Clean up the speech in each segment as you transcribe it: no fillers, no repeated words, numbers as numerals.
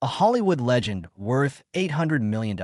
a Hollywood legend worth $800 million.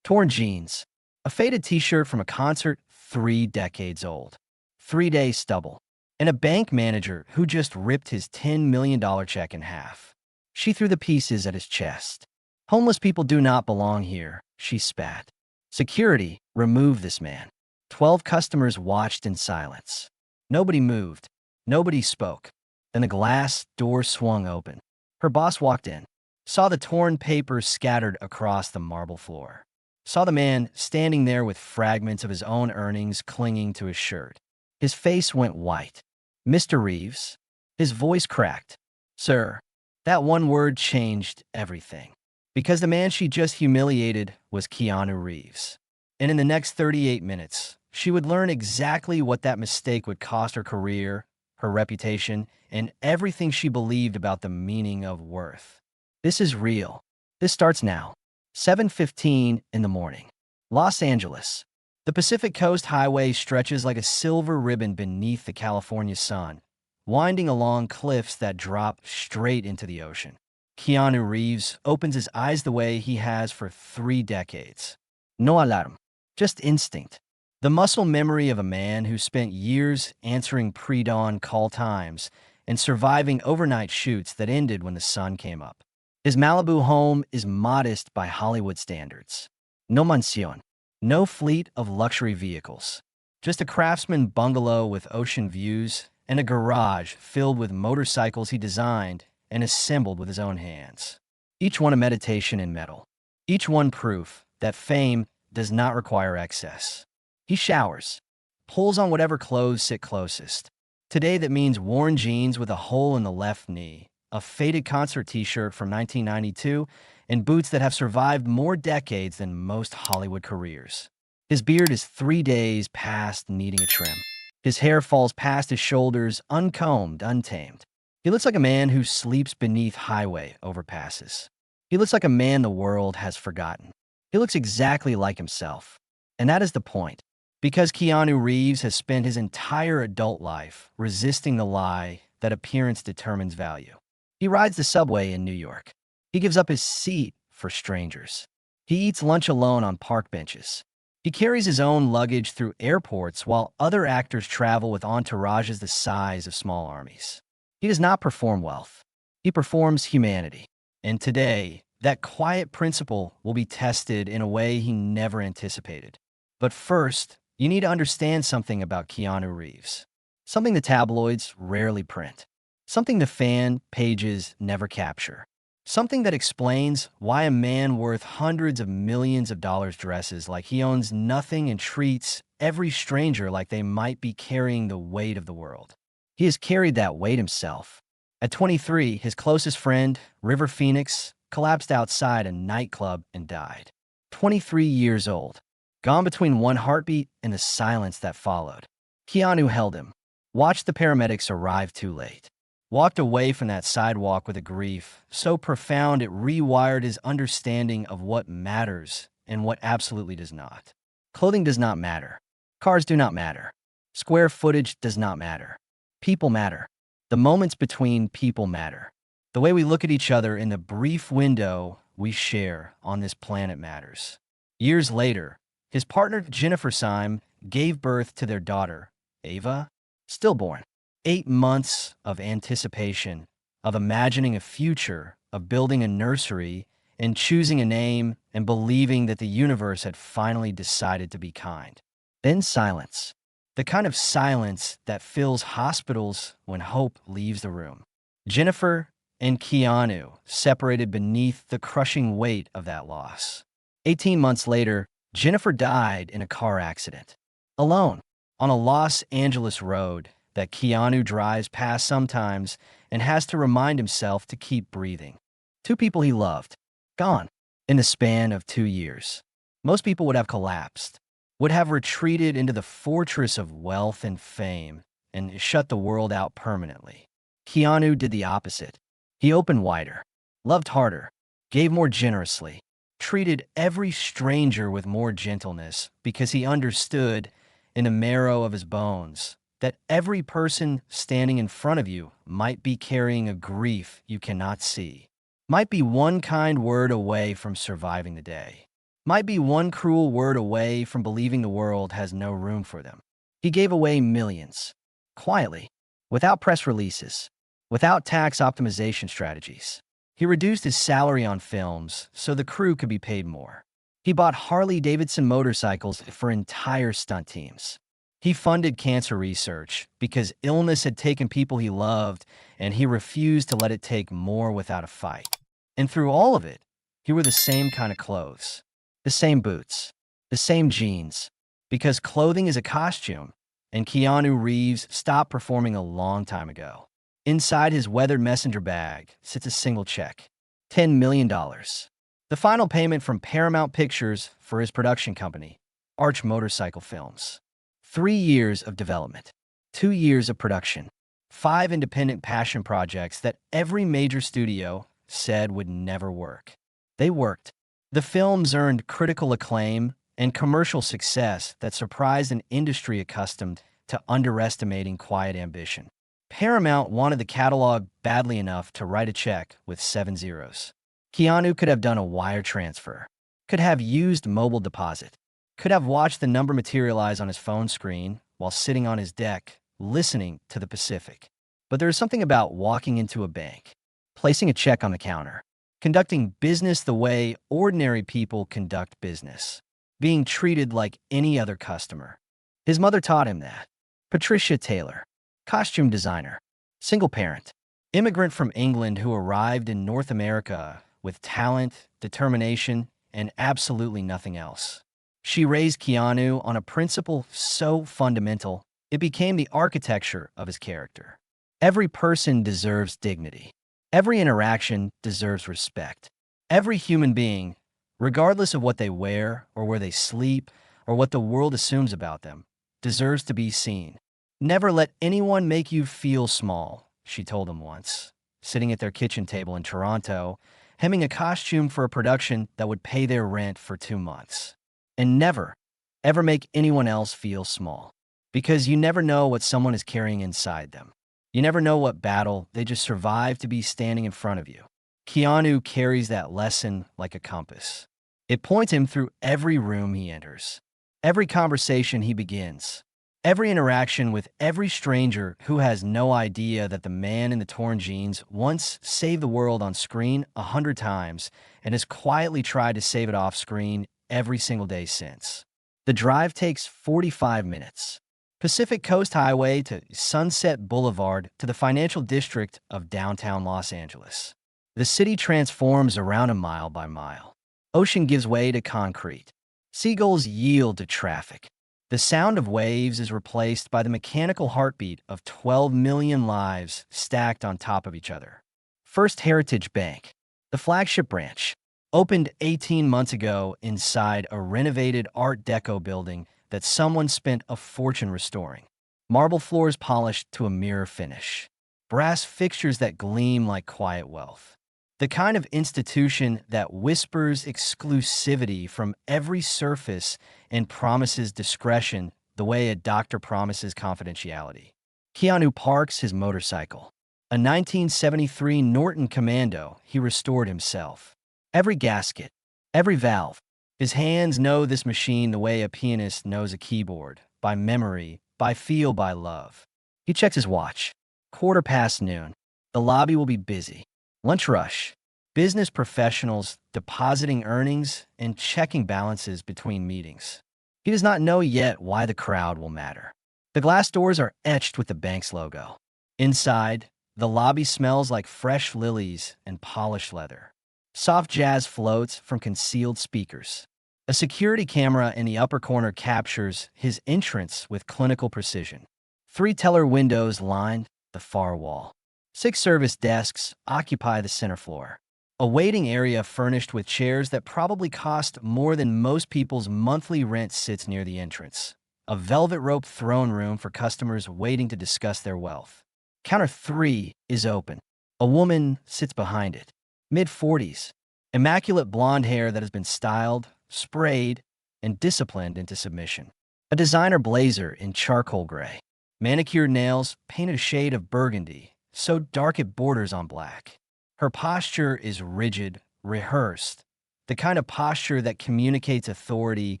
Torn jeans, a faded t-shirt from a concert 3 decades old, 3-day stubble, and a bank manager who just ripped his $10 million check in half. She threw the pieces at his chest. "Homeless people do not belong here," she spat. Security removed this man. 12 customers watched in silence. Nobody moved. Nobody spoke. Then the glass door swung open. Her boss walked in, saw the torn papers scattered across the marble floor, saw the man standing there with fragments of his own earnings clinging to his shirt. His face went white. "Mr. Reeves?" His voice cracked. "Sir." That one word changed everything. Because the man she just humiliated was Keanu Reeves. And in the next 38 minutes, she would learn exactly what that mistake would cost her career, her reputation, and everything she believed about the meaning of worth. This is real. This starts now. 7:15 in the morning. Los Angeles. The Pacific Coast Highway stretches like a silver ribbon beneath the California sun, winding along cliffs that drop straight into the ocean. Keanu Reeves opens his eyes the way he has for 3 decades. No alarm, just instinct. The muscle memory of a man who spent years answering pre-dawn call times and surviving overnight shoots that ended when the sun came up. His Malibu home is modest by Hollywood standards. No mansión, no fleet of luxury vehicles, just a craftsman bungalow with ocean views and a garage filled with motorcycles he designed and assembled with his own hands. Each one a meditation in metal. Each one proof that fame does not require excess. He showers, pulls on whatever clothes sit closest. Today that means worn jeans with a hole in the left knee, a faded concert t-shirt from 1992, and boots that have survived more decades than most Hollywood careers. His beard is 3 days past needing a trim. His hair falls past his shoulders, uncombed, untamed. He looks like a man who sleeps beneath highway overpasses. He looks like a man the world has forgotten. He looks exactly like himself. And that is the point. Because Keanu Reeves has spent his entire adult life resisting the lie that appearance determines value. He rides the subway in New York. He gives up his seat for strangers. He eats lunch alone on park benches. He carries his own luggage through airports while other actors travel with entourages the size of small armies. He does not perform wealth. He performs humanity. And today, that quiet principle will be tested in a way he never anticipated. But first, you need to understand something about Keanu Reeves. Something the tabloids rarely print. Something the fan pages never capture. Something that explains why a man worth hundreds of millions of dollars dresses like he owns nothing and treats every stranger like they might be carrying the weight of the world. He has carried that weight himself. At 23, his closest friend, River Phoenix, collapsed outside a nightclub and died. 23 years old. Gone between one heartbeat and the silence that followed. Keanu held him, watched the paramedics arrive too late, walked away from that sidewalk with a grief so profound it rewired his understanding of what matters and what absolutely does not. Clothing does not matter. Cars do not matter. Square footage does not matter. People matter. The moments between people matter. The way we look at each other in the brief window we share on this planet matters. Years later, his partner, Jennifer Syme, gave birth to their daughter, Ava, stillborn. 8 months of anticipation, of imagining a future, of building a nursery, and choosing a name, and believing that the universe had finally decided to be kind. Then silence. The kind of silence that fills hospitals when hope leaves the room. Jennifer and Keanu separated beneath the crushing weight of that loss. 18 months later, Jennifer died in a car accident, alone, on a Los Angeles road that Keanu drives past sometimes and has to remind himself to keep breathing. 2 people he loved, gone, in the span of 2 years. Most people would have collapsed, would have retreated into the fortress of wealth and fame and shut the world out permanently. Keanu did the opposite. He opened wider, loved harder, gave more generously, treated every stranger with more gentleness because he understood in the marrow of his bones that every person standing in front of you might be carrying a grief you cannot see. Might be one kind word away from surviving the day. Might be one cruel word away from believing the world has no room for them. He gave away millions, quietly, without press releases, without tax optimization strategies. He reduced his salary on films so the crew could be paid more. He bought Harley-Davidson motorcycles for entire stunt teams. He funded cancer research because illness had taken people he loved, and he refused to let it take more without a fight. And through all of it, he wore the same kind of clothes, the same boots, the same jeans, because clothing is a costume, and Keanu Reeves stopped performing a long time ago. Inside his weathered messenger bag sits a single check, $10 million. The final payment from Paramount Pictures for his production company, Arch Motorcycle Films. 3 years of development, 2 years of production, 5 independent passion projects that every major studio said would never work. They worked. The films earned critical acclaim and commercial success that surprised an industry accustomed to underestimating quiet ambition. Paramount wanted the catalog badly enough to write a check with 7 zeros. Keanu could have done a wire transfer, could have used mobile deposit, could have watched the number materialize on his phone screen while sitting on his deck, listening to the Pacific. But there's something about walking into a bank, placing a check on the counter, conducting business the way ordinary people conduct business, being treated like any other customer. His mother taught him that. Patricia Taylor, costume designer, single parent, immigrant from England who arrived in North America with talent, determination, and absolutely nothing else. She raised Keanu on a principle so fundamental, it became the architecture of his character. Every person deserves dignity. Every interaction deserves respect. Every human being, regardless of what they wear or where they sleep or what the world assumes about them, deserves to be seen. Never let anyone make you feel small, she told him once, sitting at their kitchen table in Toronto, hemming a costume for a production that would pay their rent for 2 months. And never, ever make anyone else feel small, because you never know what someone is carrying inside them. You never know what battle they just survived to be standing in front of you. Keanu carries that lesson like a compass. It points him through every room he enters, every conversation he begins, every interaction with every stranger who has no idea that the man in the torn jeans once saved the world on screen 100 times and has quietly tried to save it off screen every single day since. The drive takes 45 minutes. Pacific Coast Highway to Sunset Boulevard to the financial district of downtown Los Angeles. The city transforms around him mile by mile. Ocean gives way to concrete. Seagulls yield to traffic. The sound of waves is replaced by the mechanical heartbeat of 12 million lives stacked on top of each other. First Heritage Bank, the flagship branch, opened 18 months ago inside a renovated Art Deco building that someone spent a fortune restoring. Marble floors polished to a mirror finish. Brass fixtures that gleam like quiet wealth. The kind of institution that whispers exclusivity from every surface and promises discretion the way a doctor promises confidentiality. Keanu parks his motorcycle. A 1973 Norton Commando he restored himself. Every gasket, every valve. His hands know this machine the way a pianist knows a keyboard, by memory, by feel, by love. He checks his watch. 1:15. The lobby will be busy. Lunch rush. Business professionals depositing earnings and checking balances between meetings. He does not know yet why the crowd will matter. The glass doors are etched with the bank's logo. Inside, the lobby smells like fresh lilies and polished leather. Soft jazz floats from concealed speakers. A security camera in the upper corner captures his entrance with clinical precision. 3 teller windows line the far wall. 6 service desks occupy the center floor. A waiting area furnished with chairs that probably cost more than most people's monthly rent sits near the entrance. A velvet-roped throne room for customers waiting to discuss their wealth. Counter 3 is open. A woman sits behind it. Mid-40s. Immaculate blonde hair that has been styled, sprayed, and disciplined into submission. A designer blazer in charcoal gray. Manicured nails painted a shade of burgundy, so dark it borders on black. Her posture is rigid, rehearsed, the kind of posture that communicates authority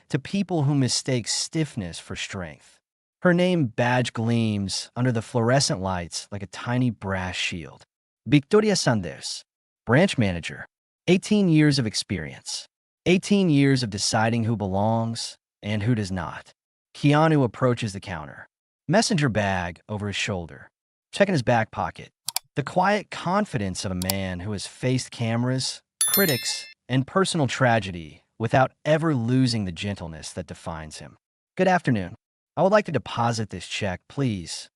to people who mistake stiffness for strength. Her name badge gleams under the fluorescent lights like a tiny brass shield. Victoria Sanders, branch manager, 18 years of experience, 18 years of deciding who belongs and who does not. Keanu approaches the counter, messenger bag over his shoulder, checking his back pocket. The quiet confidence of a man who has faced cameras, critics, and personal tragedy without ever losing the gentleness that defines him. Good afternoon. I would like to deposit this check, please.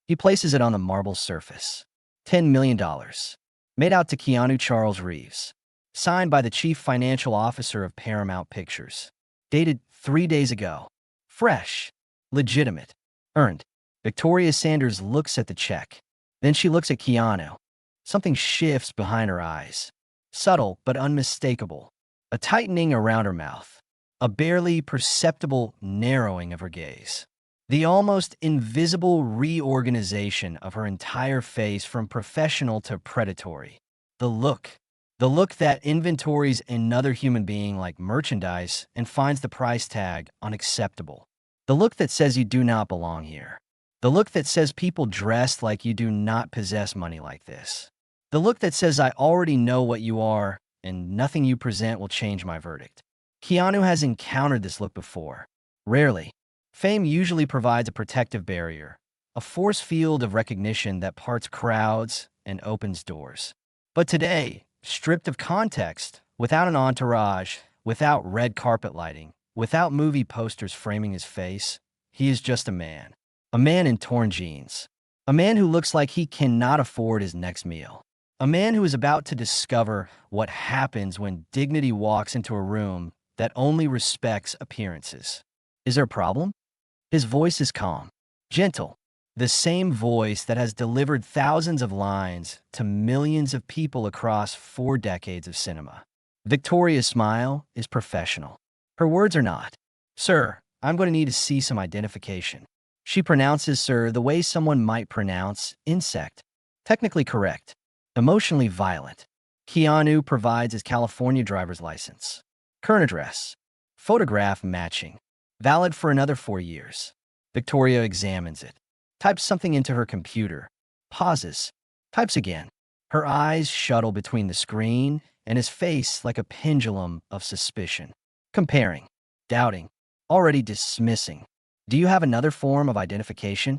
He places it on the marble surface. $10 million. Made out to Keanu Charles Reeves. Signed by the chief financial officer of Paramount Pictures. Dated 3 days ago. Fresh. Legitimate. Earned. Victoria Sanders looks at the check. Then she looks at Keanu. Something shifts behind her eyes. Subtle but unmistakable. A tightening around her mouth. A barely perceptible narrowing of her gaze. The almost invisible reorganization of her entire face from professional to predatory. The look. The look that inventories another human being like merchandise and finds the price tag unacceptable. The look that says you do not belong here. The look that says people dressed like you do not possess money like this. The look that says I already know what you are and nothing you present will change my verdict. Keanu has encountered this look before. Rarely. Fame usually provides a protective barrier, a force field of recognition that parts crowds and opens doors. But today, stripped of context, without an entourage, without red carpet lighting, without movie posters framing his face, he is just a man. A man in torn jeans. A man who looks like he cannot afford his next meal. A man who is about to discover what happens when dignity walks into a room that only respects appearances. Is there a problem? His voice is calm, gentle, the same voice that has delivered thousands of lines to millions of people across 4 decades of cinema. Victoria's smile is professional. Her words are not, "Sir, I'm going to need to see some identification." She pronounces sir the way someone might pronounce insect. Technically correct. Emotionally violent. Keanu provides his California driver's license. Current address. Photograph matching. Valid for another 4 years. Victoria examines it. Types something into her computer. Pauses. Types again. Her eyes shuttle between the screen and his face like a pendulum of suspicion. Comparing. Doubting. Already dismissing. Do you have another form of identification?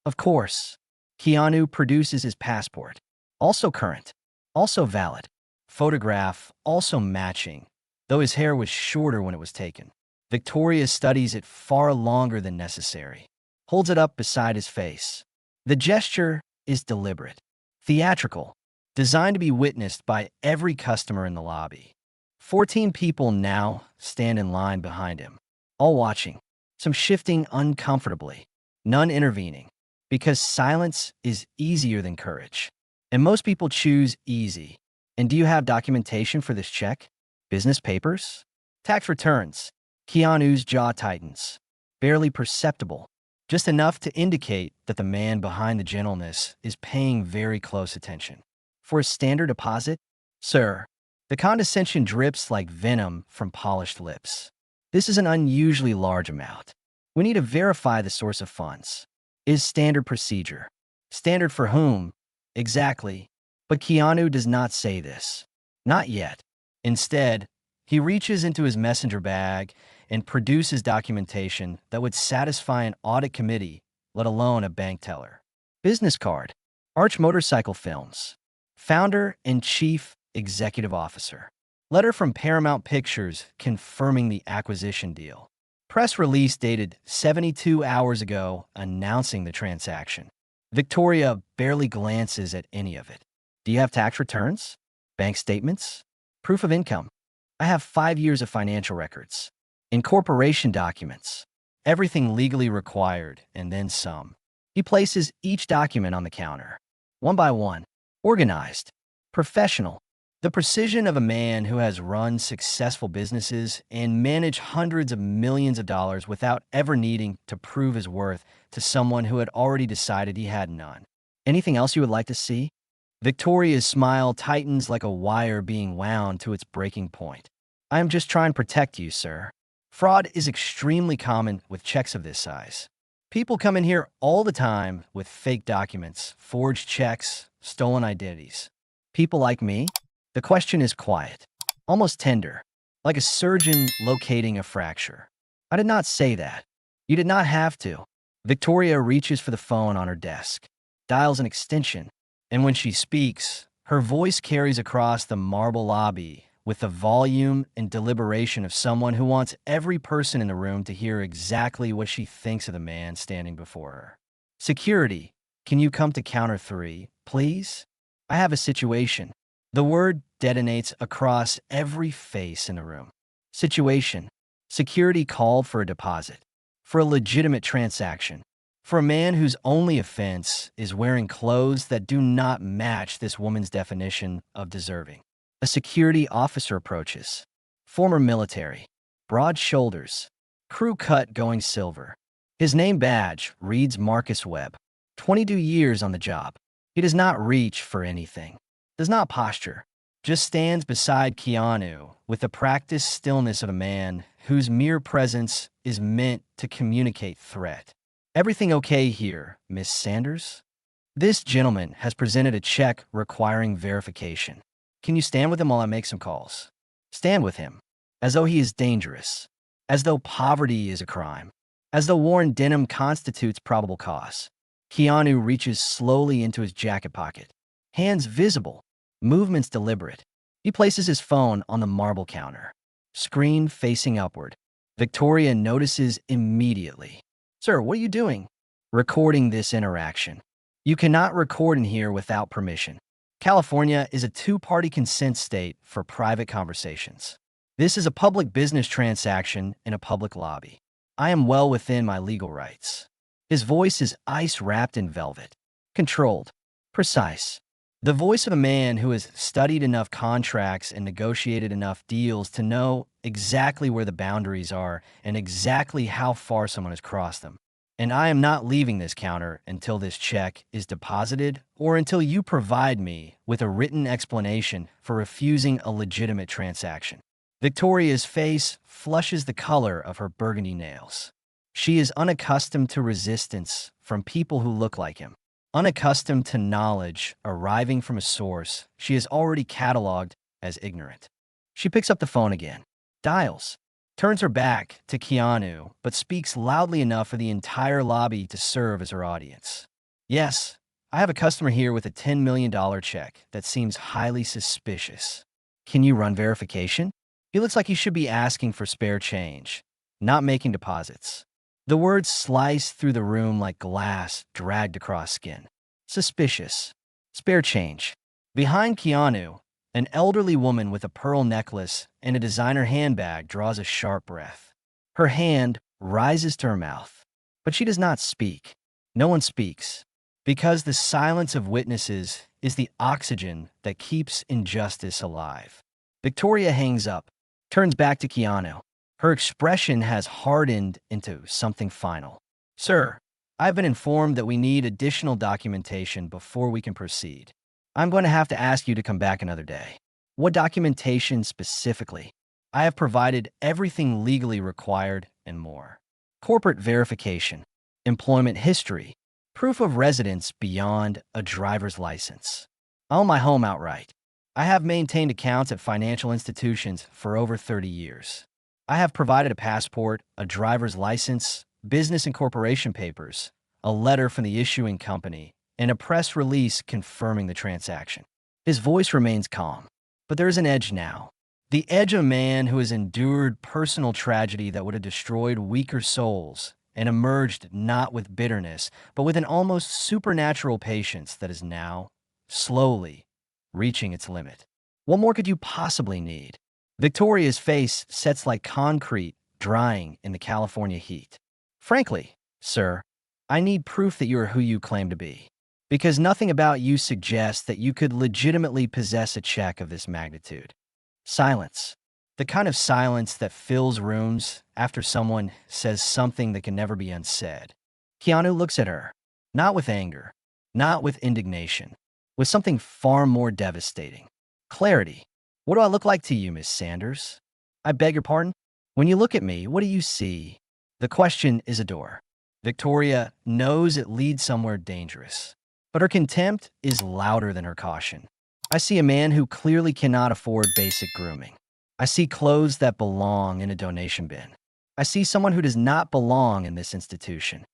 Of course. Keanu produces his passport. Also current. Also valid. Photograph also matching, though his hair was shorter when it was taken. Victoria studies it far longer than necessary. Holds it up beside his face. The gesture is deliberate. Theatrical. Designed to be witnessed by every customer in the lobby. 14 people now stand in line behind him. All watching. Some shifting uncomfortably. None intervening. Because silence is easier than courage. And most people choose easy. And do you have documentation for this check? Business papers? Tax returns. Keanu's jaw tightens. Barely perceptible. Just enough to indicate that the man behind the gentleness is paying very close attention. For a standard deposit? Sir. The condescension drips like venom from polished lips. This is an unusually large amount. We need to verify the source of funds. Is standard procedure. Standard for whom? Exactly. But Keanu does not say this. Not yet. Instead, he reaches into his messenger bag and produces documentation that would satisfy an audit committee, let alone a bank teller. Business card. Arch Motorcycle Films. Founder and Chief Executive Officer. Letter from Paramount Pictures confirming the acquisition deal. Press release dated 72 hours ago announcing the transaction. Victoria barely glances at any of it. Do you have tax returns? Bank statements? Proof of income? I have 5 years of financial records. Incorporation documents. Everything legally required, and then some. He places each document on the counter. One by one. Organized. Professional. The precision of a man who has run successful businesses and managed hundreds of millions of dollars without ever needing to prove his worth to someone who had already decided he had none. Anything else you would like to see? Victoria's smile tightens like a wire being wound to its breaking point. I am just trying to protect you, sir. Fraud is extremely common with checks of this size. People come in here all the time with fake documents, forged checks, stolen identities. People like me? The question is quiet, almost tender, like a surgeon locating a fracture. I did not say that. You did not have to. Victoria reaches for the phone on her desk, dials an extension, and when she speaks, her voice carries across the marble lobby with the volume and deliberation of someone who wants every person in the room to hear exactly what she thinks of the man standing before her. Security, can you come to counter 3, please? I have a situation. The word detonates across every face in the room. Situation. Security called for a deposit. For a legitimate transaction. For a man whose only offense is wearing clothes that do not match this woman's definition of deserving. A security officer approaches. Former military. Broad shoulders. Crew cut going silver. His name badge reads Marcus Webb. 22 years on the job. He does not reach for anything. Does not posture. Just stands beside Keanu with the practiced stillness of a man whose mere presence is meant to communicate threat. Everything okay here, Miss Sanders? This gentleman has presented a check requiring verification. Can you stand with him while I make some calls? Stand with him, as though he is dangerous, as though poverty is a crime, as though worn denim constitutes probable cause. Keanu reaches slowly into his jacket pocket, hands visible, movements deliberate. He places his phone on the marble counter, screen facing upward. Victoria notices immediately. Sir, what are you doing? Recording this interaction. You cannot record in here without permission. California is a two-party consent state for private conversations. This is a public business transaction in a public lobby. I am well within my legal rights. His voice is ice wrapped in velvet. Controlled. Precise. The voice of a man who has studied enough contracts and negotiated enough deals to know exactly where the boundaries are and exactly how far someone has crossed them. And I am not leaving this counter until this check is deposited or until you provide me with a written explanation for refusing a legitimate transaction. Victoria's face flushes the color of her burgundy nails. She is unaccustomed to resistance from people who look like him. Unaccustomed to knowledge arriving from a source she has already cataloged as ignorant. She picks up the phone again, dials, turns her back to Keanu, but speaks loudly enough for the entire lobby to serve as her audience. Yes, I have a customer here with a $10 million check that seems highly suspicious. Can you run verification? He looks like he should be asking for spare change, not making deposits. The words slice through the room like glass dragged across skin. Suspicious. Spare change. Behind Keanu, an elderly woman with a pearl necklace and a designer handbag draws a sharp breath. Her hand rises to her mouth, but she does not speak. No one speaks, because the silence of witnesses is the oxygen that keeps injustice alive. Victoria hangs up, turns back to Keanu. Her expression has hardened into something final. Sir, I've been informed that we need additional documentation before we can proceed. I'm going to have to ask you to come back another day. What documentation specifically? I have provided everything legally required and more. Corporate verification, employment history, proof of residence beyond a driver's license. I own my home outright. I have maintained accounts at financial institutions for over 30 years. I have provided a passport, a driver's license, business and corporation papers, a letter from the issuing company, and a press release confirming the transaction. His voice remains calm, but there is an edge now. The edge of a man who has endured personal tragedy that would have destroyed weaker souls and emerged not with bitterness, but with an almost supernatural patience that is now, slowly, reaching its limit. What more could you possibly need? Victoria's face sets like concrete drying in the California heat. Frankly, sir, I need proof that you are who you claim to be, because nothing about you suggests that you could legitimately possess a check of this magnitude. Silence. The kind of silence that fills rooms after someone says something that can never be unsaid. Keanu looks at her, not with anger, not with indignation, with something far more devastating. Clarity. What do I look like to you, Miss Sanders? I beg your pardon? When you look at me, what do you see? The question is a door. Victoria knows it leads somewhere dangerous, but her contempt is louder than her caution. I see a man who clearly cannot afford basic grooming. I see clothes that belong in a donation bin. I see someone who does not belong in this institution.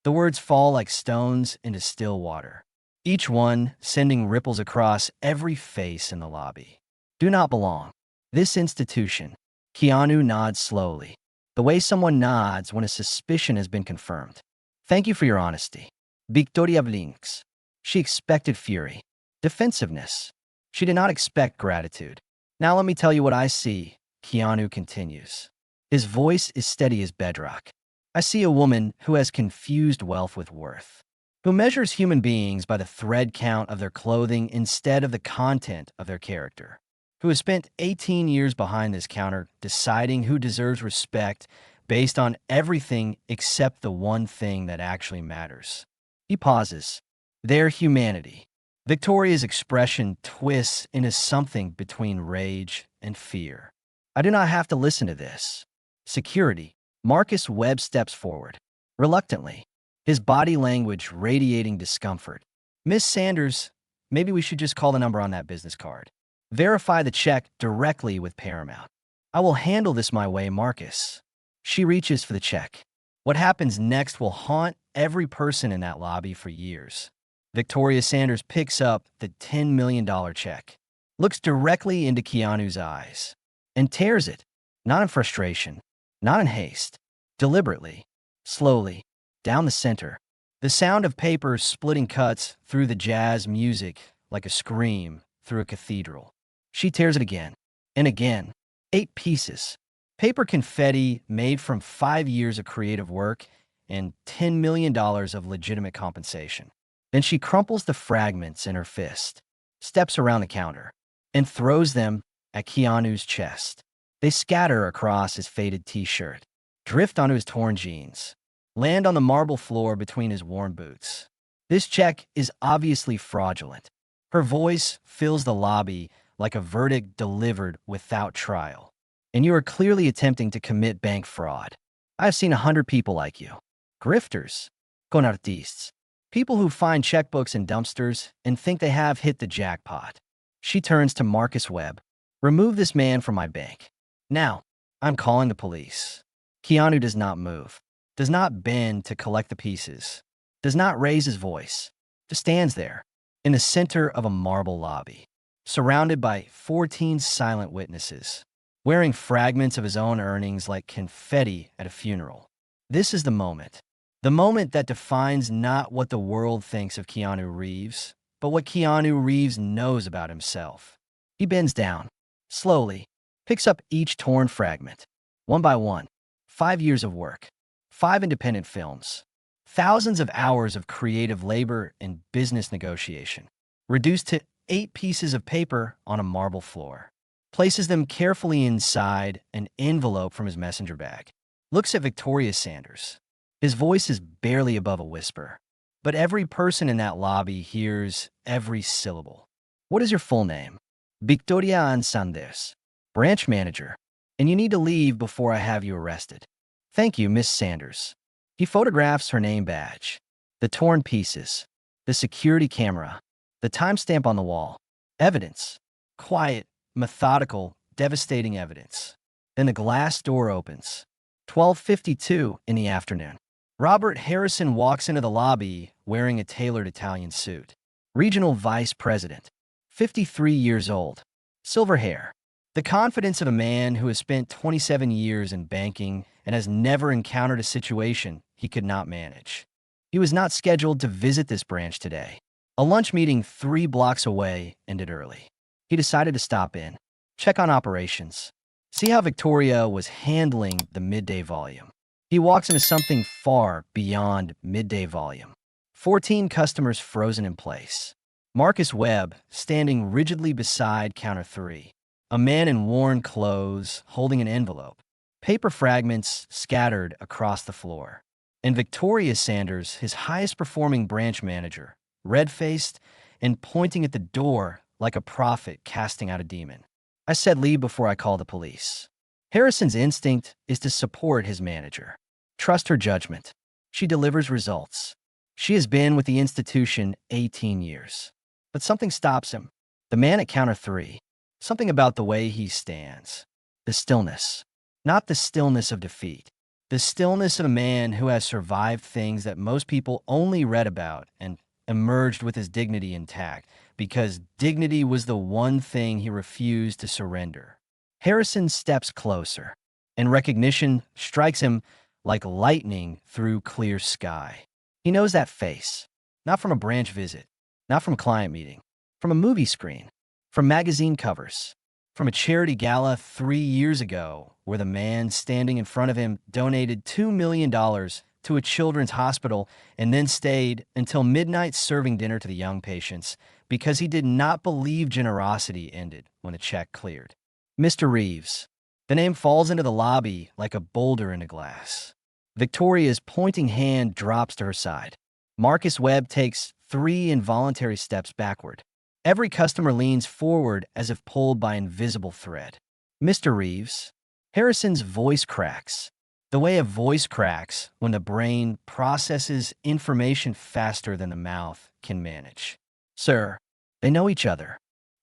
The words fall like stones into still water, each one sending ripples across every face in the lobby. Do not belong. This institution. Keanu nods slowly, the way someone nods when a suspicion has been confirmed. Thank you for your honesty. Victoria blinks. She expected fury, defensiveness. She did not expect gratitude. Now let me tell you what I see, Keanu continues. His voice is steady as bedrock. I see a woman who has confused wealth with worth, who measures human beings by the thread count of their clothing instead of the content of their character, who has spent 18 years behind this counter deciding who deserves respect based on everything except the one thing that actually matters. He pauses. Their humanity. Victoria's expression twists into something between rage and fear. I do not have to listen to this. Security. Marcus Webb steps forward, reluctantly, his body language radiating discomfort. Miss Sanders, maybe we should just call the number on that business card. Verify the check directly with Paramount. I will handle this my way, Marcus. She reaches for the check. What happens next will haunt every person in that lobby for years. Victoria Sanders picks up the $10 million check, looks directly into Keanu's eyes, and tears it, not in frustration, not in haste, deliberately, slowly, down the center. The sound of paper splitting cuts through the jazz music like a scream through a cathedral. She tears it again and again. 8 pieces. Paper confetti made from 5 years of creative work and $10 million of legitimate compensation. Then she crumples the fragments in her fist, steps around the counter, and throws them at Keanu's chest. They scatter across his faded t-shirt, drift onto his torn jeans, land on the marble floor between his worn boots. This check is obviously fraudulent. Her voice fills the lobby like a verdict delivered without trial. And you are clearly attempting to commit bank fraud. I've seen 100 people like you. Grifters, con artistes, people who find checkbooks in dumpsters and think they have hit the jackpot. She turns to Marcus Webb. Remove this man from my bank. Now, I'm calling the police. Keanu does not move, does not bend to collect the pieces, does not raise his voice, just stands there, in the center of a marble lobby, surrounded by 14 silent witnesses, wearing fragments of his own earnings like confetti at a funeral. This is the moment that defines not what the world thinks of Keanu Reeves, but what Keanu Reeves knows about himself. He bends down, slowly, picks up each torn fragment, one by one. 5 years of work, 5 independent films, thousands of hours of creative labor and business negotiation, reduced to 8 pieces of paper on a marble floor. Places them carefully inside an envelope from his messenger bag. Looks at Victoria Sanders. His voice is barely above a whisper, but every person in that lobby hears every syllable. What is your full name? Victoria Sanders, branch manager, and you need to leave before I have you arrested. Thank you, Miss Sanders. He photographs her name badge, the torn pieces, the security camera, the timestamp on the wall. Evidence. Quiet, methodical, devastating evidence. Then the glass door opens. 12:52 in the afternoon. Robert Harrison walks into the lobby wearing a tailored Italian suit. Regional Vice President, 53 years old, silver hair. The confidence of a man who has spent 27 years in banking and has never encountered a situation he could not manage. He was not scheduled to visit this branch today. A lunch meeting 3 blocks away ended early. He decided to stop in, check on operations, see how Victoria was handling the midday volume. He walks into something far beyond midday volume. 14 customers frozen in place. Marcus Webb standing rigidly beside counter 3. A man in worn clothes holding an envelope. Paper fragments scattered across the floor. And Victoria Sanders, his highest performing branch manager, red-faced and pointing at the door like a prophet casting out a demon. I said leave before I call the police. Harrison's instinct is to support his manager. Trust her judgment. She delivers results. She has been with the institution 18 years. But something stops him. The man at counter 3. Something about the way he stands. The stillness. Not the stillness of defeat. The stillness of a man who has survived things that most people only read about and emerged with his dignity intact, because dignity was the one thing he refused to surrender. Harrison steps closer, and recognition strikes him like lightning through clear sky. He knows that face, not from a branch visit, not from a client meeting, from a movie screen, from magazine covers, from a charity gala 3 years ago where the man standing in front of him donated $2 million to a children's hospital and then stayed until midnight serving dinner to the young patients because he did not believe generosity ended when the check cleared. Mr. Reeves. The name falls into the lobby like a boulder into glass. Victoria's pointing hand drops to her side. Marcus Webb takes 3 involuntary steps backward. Every customer leans forward as if pulled by invisible thread. Mr. Reeves. Harrison's voice cracks. The way a voice cracks when the brain processes information faster than the mouth can manage. Sir, they know each other.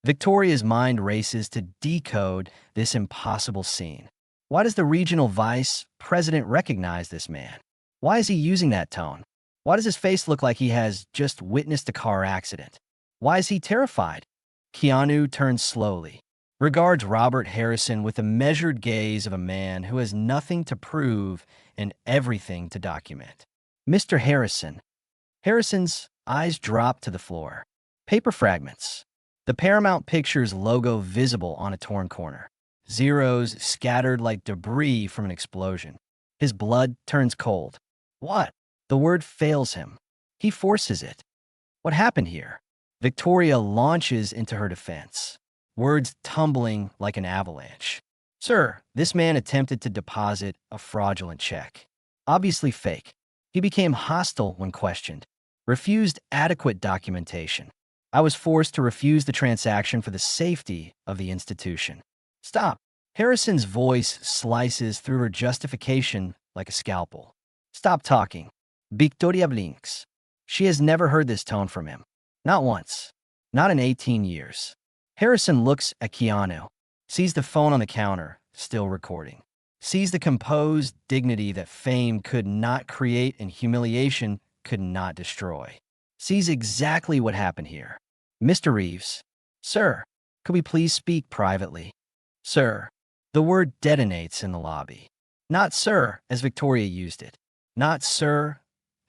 Victoria's mind races to decode this impossible scene. Why does the regional vice president recognize this man? Why is he using that tone? Why does his face look like he has just witnessed a car accident? Why is he terrified? Keanu turns slowly, regards Robert Harrison with the measured gaze of a man who has nothing to prove and everything to document. Mr. Harrison. Harrison's eyes drop to the floor. Paper fragments. The Paramount Pictures logo visible on a torn corner. Zeros scattered like debris from an explosion. His blood turns cold. What? The word fails him. He forces it. What happened here? Victoria launches into her defense, words tumbling like an avalanche. Sir, this man attempted to deposit a fraudulent check. Obviously fake. He became hostile when questioned, refused adequate documentation. I was forced to refuse the transaction for the safety of the institution. Stop. Harrison's voice slices through her justification like a scalpel. Stop talking. Victoria blinks. She has never heard this tone from him. Not once. Not in 18 years. Harrison looks at Keanu, sees the phone on the counter, still recording. Sees the composed dignity that fame could not create and humiliation could not destroy. Sees exactly what happened here. Mr. Reeves. Sir, could we please speak privately? Sir. The word detonates in the lobby. Not sir, as Victoria used it. Not sir,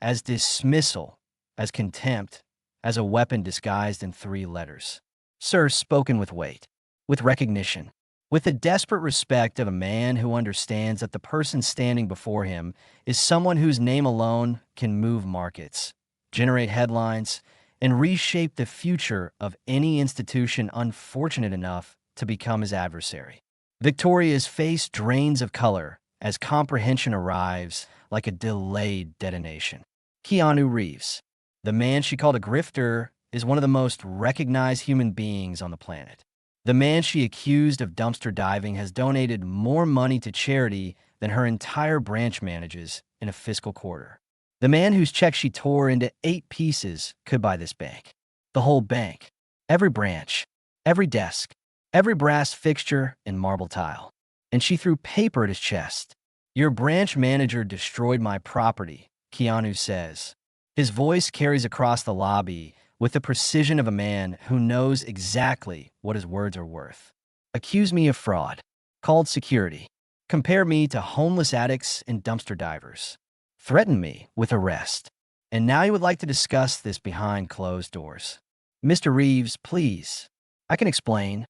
as dismissal, as contempt, as a weapon disguised in 3 letters. Sir spoken with weight, with recognition, with the desperate respect of a man who understands that the person standing before him is someone whose name alone can move markets, generate headlines, and reshape the future of any institution unfortunate enough to become his adversary. Victoria's face drains of color as comprehension arrives like a delayed detonation. Keanu Reeves. The man she called a grifter is one of the most recognized human beings on the planet. The man she accused of dumpster diving has donated more money to charity than her entire branch manages in a fiscal quarter. The man whose check she tore into 8 pieces could buy this bank. The whole bank. Every branch. Every desk. Every brass fixture and marble tile. And she threw paper at his chest. Your branch manager destroyed my property, Keanu says. His voice carries across the lobby with the precision of a man who knows exactly what his words are worth. Accuse me of fraud. Called security. Compare me to homeless addicts and dumpster divers. Threaten me with arrest. And now you would like to discuss this behind closed doors. Mr. Reeves, please. I can explain.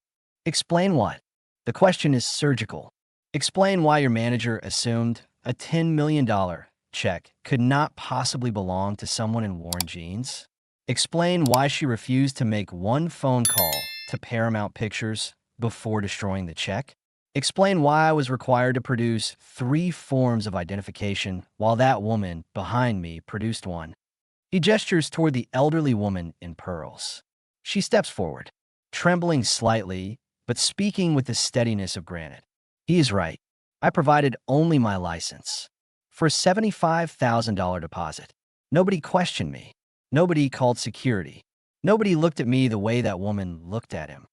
Explain what? The question is surgical. Explain why your manager assumed a $10 million check could not possibly belong to someone in worn jeans. Explain why she refused to make one phone call to Paramount Pictures before destroying the check. Explain why I was required to produce 3 forms of identification while that woman behind me produced one. He gestures toward the elderly woman in pearls. She steps forward, trembling slightly, but speaking with the steadiness of granite. He is right. I provided only my license. For a $75,000 deposit. Nobody questioned me. Nobody called security. Nobody looked at me the way that woman looked at him.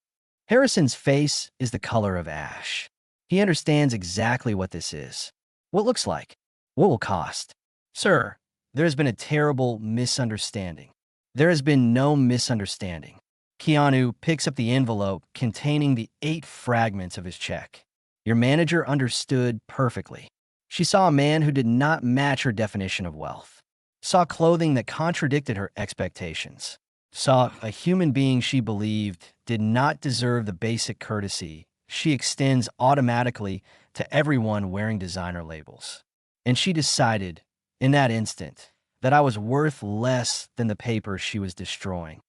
Harrison's face is the color of ash. He understands exactly what this is. What looks like. What will cost. Sir, there has been a terrible misunderstanding. There has been no misunderstanding. Keanu picks up the envelope containing the 8 fragments of his check. Your manager understood perfectly. She saw a man who did not match her definition of wealth. Saw clothing that contradicted her expectations. Saw a human being she believed did not deserve the basic courtesy she extends automatically to everyone wearing designer labels. And she decided, in that instant, that I was worth less than the paper she was destroying.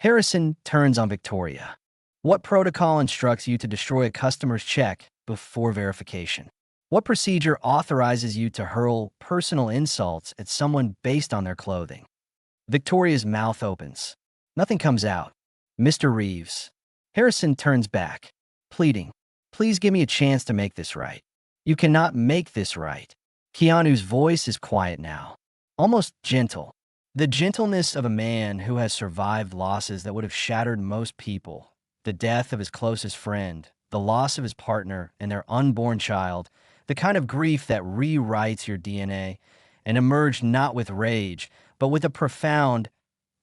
Harrison turns on Victoria. What protocol instructs you to destroy a customer's check before verification? What procedure authorizes you to hurl personal insults at someone based on their clothing? Victoria's mouth opens. Nothing comes out. Mr. Reeves. Harrison turns back, pleading, please give me a chance to make this right. You cannot make this right. Keanu's voice is quiet now, almost gentle. The gentleness of a man who has survived losses that would have shattered most people, the death of his closest friend, the loss of his partner and their unborn child, the kind of grief that rewrites your DNA and emerged not with rage, but with a profound,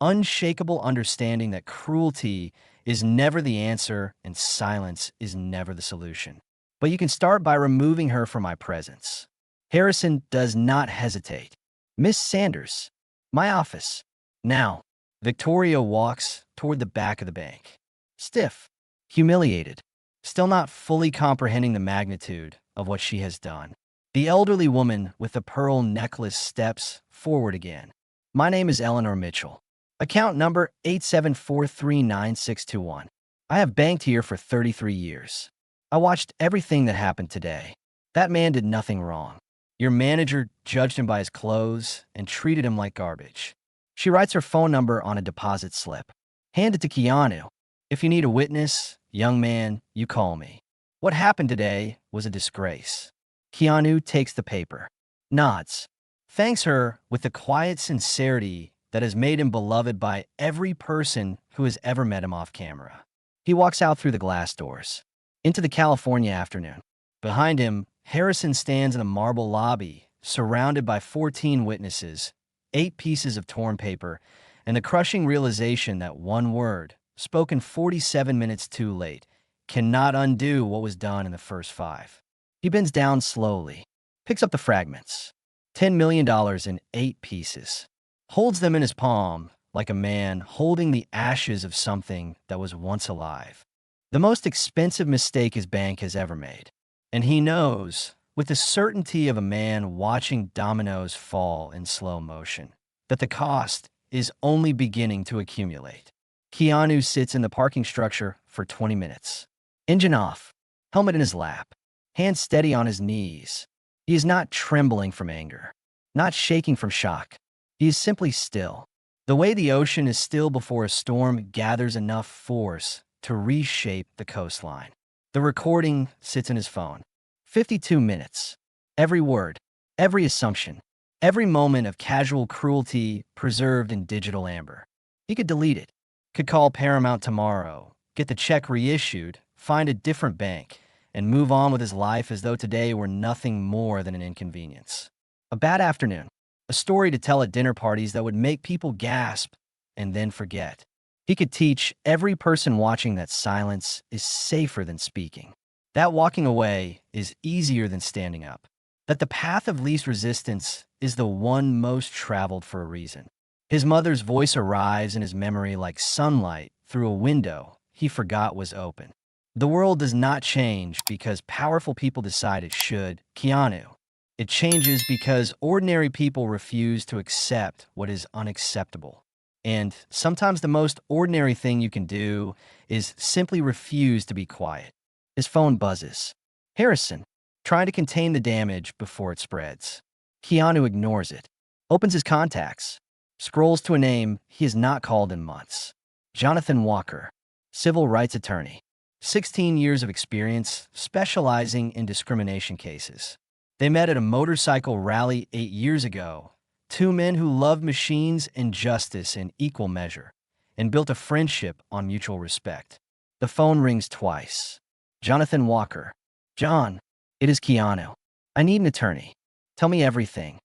unshakable understanding that cruelty is never the answer and silence is never the solution. But you can start by removing her from my presence. Harrison does not hesitate. Miss Sanders, my office. Now, Victoria walks toward the back of the bank. Stiff, humiliated, still not fully comprehending the magnitude of what she has done. The elderly woman with the pearl necklace steps forward again. My name is Eleanor Mitchell. Account number 8743961. I have banked here for 33 years. I watched everything that happened today. That man did nothing wrong. Your manager judged him by his clothes and treated him like garbage. She writes her phone number on a deposit slip. Hand it to Keanu. If you need a witness, young man, you call me. What happened today was a disgrace. Keanu takes the paper, nods, thanks her with the quiet sincerity that has made him beloved by every person who has ever met him off camera. He walks out through the glass doors, into the California afternoon. Behind him, Harrison stands in a marble lobby, surrounded by 14 witnesses, 8 pieces of torn paper, and the crushing realization that one word, spoken 47 minutes too late, cannot undo what was done in the first 5. He bends down slowly, picks up the fragments, $10 million in 8 pieces, holds them in his palm like a man holding the ashes of something that was once alive. The most expensive mistake his bank has ever made. And he knows, with the certainty of a man watching dominoes fall in slow motion, that the cost is only beginning to accumulate. Keanu sits in the parking structure for 20 minutes. Engine off, helmet in his lap, hands steady on his knees. He is not trembling from anger, not shaking from shock. He is simply still. The way the ocean is still before a storm gathers enough force to reshape the coastline. The recording sits in his phone. 52 minutes. Every word, every assumption, every moment of casual cruelty preserved in digital amber. He could delete it, could call Paramount tomorrow, get the check reissued, find a different bank, and move on with his life as though today were nothing more than an inconvenience. A bad afternoon, a story to tell at dinner parties that would make people gasp and then forget. He could teach every person watching that silence is safer than speaking, that walking away is easier than standing up, that the path of least resistance is the one most traveled for a reason. His mother's voice arrives in his memory like sunlight through a window he forgot was open. The world does not change because powerful people decide it should, Keanu. It changes because ordinary people refuse to accept what is unacceptable. And sometimes the most ordinary thing you can do is simply refuse to be quiet. His phone buzzes. Harrison, trying to contain the damage before it spreads. Keanu ignores it, opens his contacts, scrolls to a name he has not called in months. Jonathan Walker, civil rights attorney. 16 years of experience specializing in discrimination cases. They met at a motorcycle rally 8 years ago. Two men who loved machines and justice in equal measure and built a friendship on mutual respect. The phone rings twice. Jonathan Walker. John, it is Keanu. I need an attorney. Tell me everything.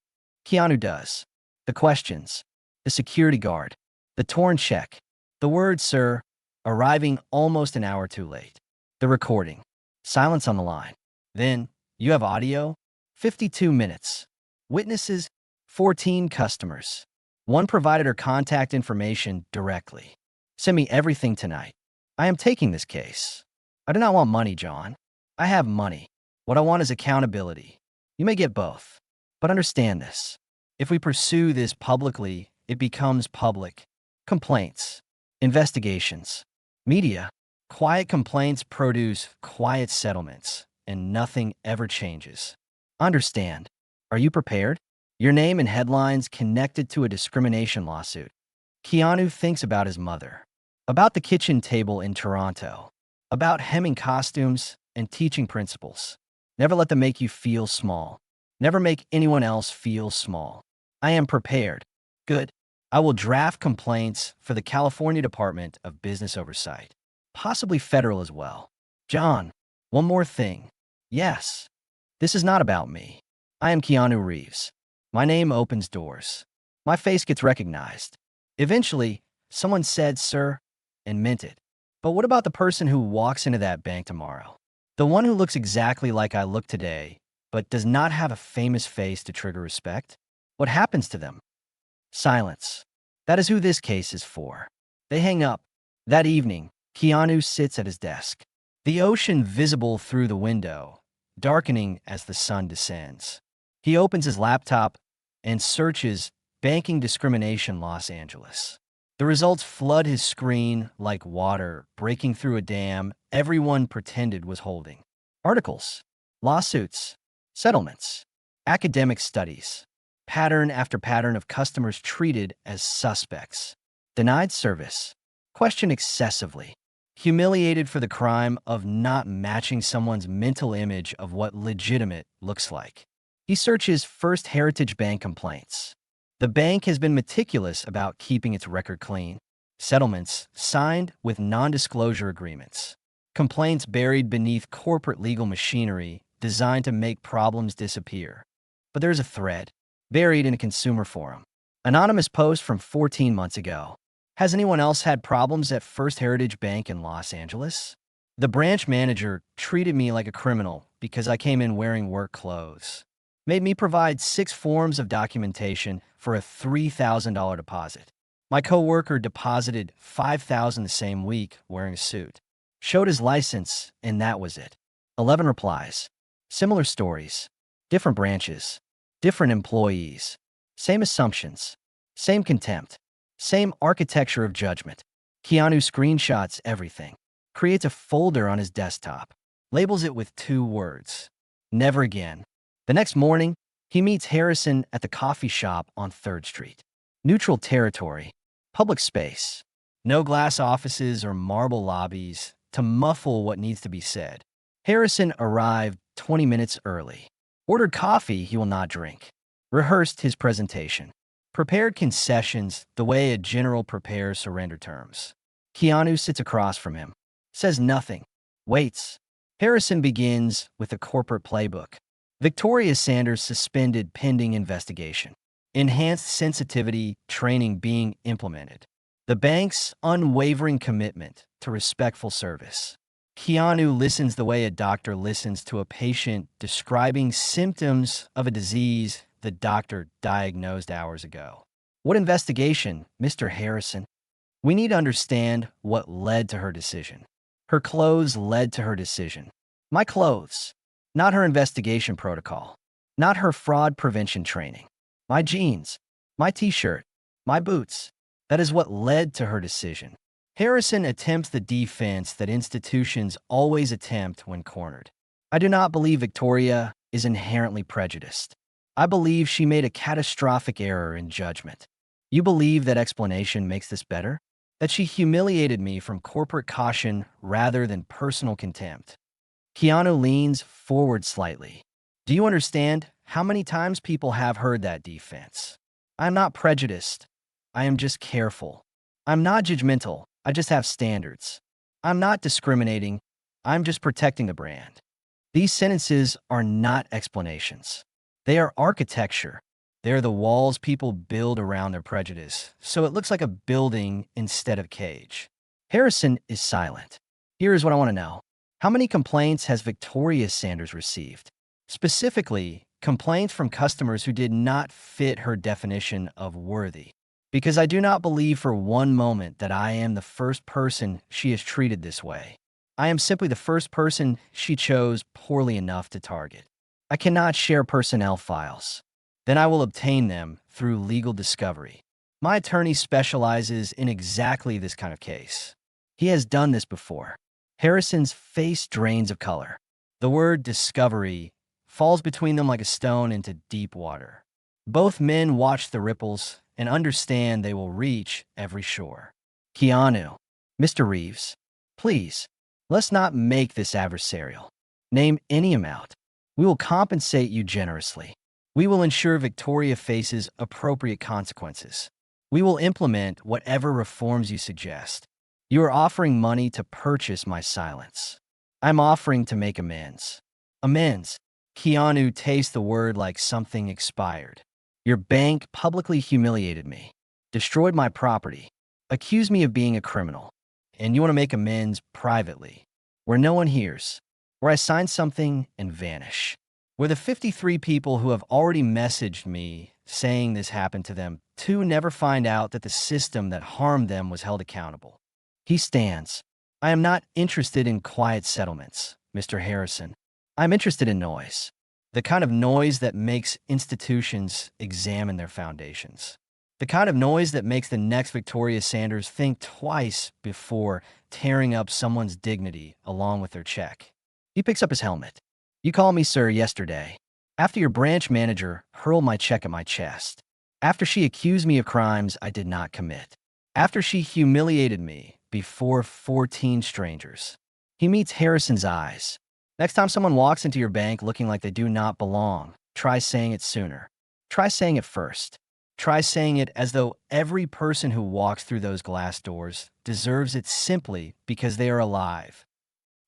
Keanu does. The questions. The security guard. The torn check. The word, sir, arriving almost an hour too late. The recording. Silence on the line. Then, you have audio? 52 minutes. Witnesses? 14 customers. One provided her contact information directly. Send me everything tonight. I am taking this case. I do not want money, John. I have money. What I want is accountability. You may get both. But understand this. If we pursue this publicly, it becomes public. Complaints. Investigations. Media. Quiet complaints produce quiet settlements, and nothing ever changes. Understand. Are you prepared? Your name and headlines connected to a discrimination lawsuit. Keanu thinks about his mother. About the kitchen table in Toronto. About hemming costumes and teaching principles. Never let them make you feel small. Never make anyone else feel small. I am prepared. Good. I will draft complaints for the California Department of Business Oversight. Possibly federal as well. John, one more thing. Yes. This is not about me. I am Keanu Reeves. My name opens doors. My face gets recognized. Eventually, someone said, sir, and meant it. But what about the person who walks into that bank tomorrow? The one who looks exactly like I look today, but does not have a famous face to trigger respect? What happens to them? Silence. That is who this case is for. They hang up. That evening, Keanu sits at his desk. The ocean visible through the window, darkening as the sun descends. He opens his laptop and searches Banking Discrimination Los Angeles. The results flood his screen like water breaking through a dam everyone pretended was holding. Articles, lawsuits, settlements, academic studies, pattern after pattern of customers treated as suspects, denied service, questioned excessively, humiliated for the crime of not matching someone's mental image of what legitimate looks like. He searches First Heritage Bank complaints. The bank has been meticulous about keeping its record clean. Settlements signed with non-disclosure agreements. Complaints buried beneath corporate legal machinery designed to make problems disappear. But there's a thread, buried in a consumer forum. Anonymous post from 14 months ago. Has anyone else had problems at First Heritage Bank in Los Angeles? The branch manager treated me like a criminal because I came in wearing work clothes. Made me provide 6 forms of documentation for a $3,000 deposit. My coworker deposited $5,000 the same week wearing a suit. Showed his license, and that was it. 11 replies. Similar stories. Different branches. Different employees. Same assumptions. Same contempt. Same architecture of judgment. Keanu screenshots everything. Creates a folder on his desktop. Labels it with 2 words. Never again. The next morning, he meets Harrison at the coffee shop on 3rd Street. Neutral territory. Public space. No glass offices or marble lobbies to muffle what needs to be said. Harrison arrived 20 minutes early. Ordered coffee he will not drink. Rehearsed his presentation. Prepared concessions the way a general prepares surrender terms. Keanu sits across from him. Says nothing. Waits. Harrison begins with a corporate playbook. Victoria Sanders suspended pending investigation. Enhanced sensitivity training being implemented. The bank's unwavering commitment to respectful service. Keanu listens the way a doctor listens to a patient describing symptoms of a disease the doctor diagnosed hours ago. What investigation, Mr. Harrison? We need to understand what led to her decision. Her clothes led to her decision. My clothes. Not her investigation protocol. Not her fraud prevention training. My jeans. My t-shirt. My boots. That is what led to her decision. Harrison attempts the defense that institutions always attempt when cornered. I do not believe Victoria is inherently prejudiced. I believe she made a catastrophic error in judgment. You believe that explanation makes this better? that she humiliated me from corporate caution rather than personal contempt. Keanu leans forward slightly. Do you understand how many times people have heard that defense? I'm not prejudiced. I am just careful. I'm not judgmental. I just have standards. I'm not discriminating. I'm just protecting the brand. These sentences are not explanations. They are architecture. They are the walls people build around their prejudice, so it looks like a building instead of cage. Harrison is silent. Here is what I want to know. How many complaints has Victoria Sanders received? Specifically, complaints from customers who did not fit her definition of worthy. Because I do not believe for one moment that I am the first person she has treated this way. I am simply the first person she chose poorly enough to target. I cannot share personnel files. Then I will obtain them through legal discovery. My attorney specializes in exactly this kind of case. He has done this before. Harrison's face drains of color. The word discovery falls between them like a stone into deep water. Both men watch the ripples and understand they will reach every shore. Keanu, Mr. Reeves, please, let's not make this adversarial. Name any amount. We will compensate you generously. We will ensure Victoria faces appropriate consequences. We will implement whatever reforms you suggest. You are offering money to purchase my silence. I'm offering to make amends. Amends. Keanu tastes the word like something expired. Your bank publicly humiliated me, destroyed my property, accused me of being a criminal, and you want to make amends privately, where no one hears, where I sign something and vanish. Where the 53 people who have already messaged me saying this happened to them, two never find out that the system that harmed them was held accountable. He stands. I am not interested in quiet settlements, Mr. Harrison. I'm interested in noise. The kind of noise that makes institutions examine their foundations. The kind of noise that makes the next Victoria Sanders think twice before tearing up someone's dignity along with their check. He picks up his helmet. You called me sir yesterday, after your branch manager hurled my check at my chest, after she accused me of crimes I did not commit, after she humiliated me before 14 strangers. He meets Harrison's eyes. Next time someone walks into your bank looking like they do not belong, try saying it sooner. Try saying it first. Try saying it as though every person who walks through those glass doors deserves it simply because they are alive.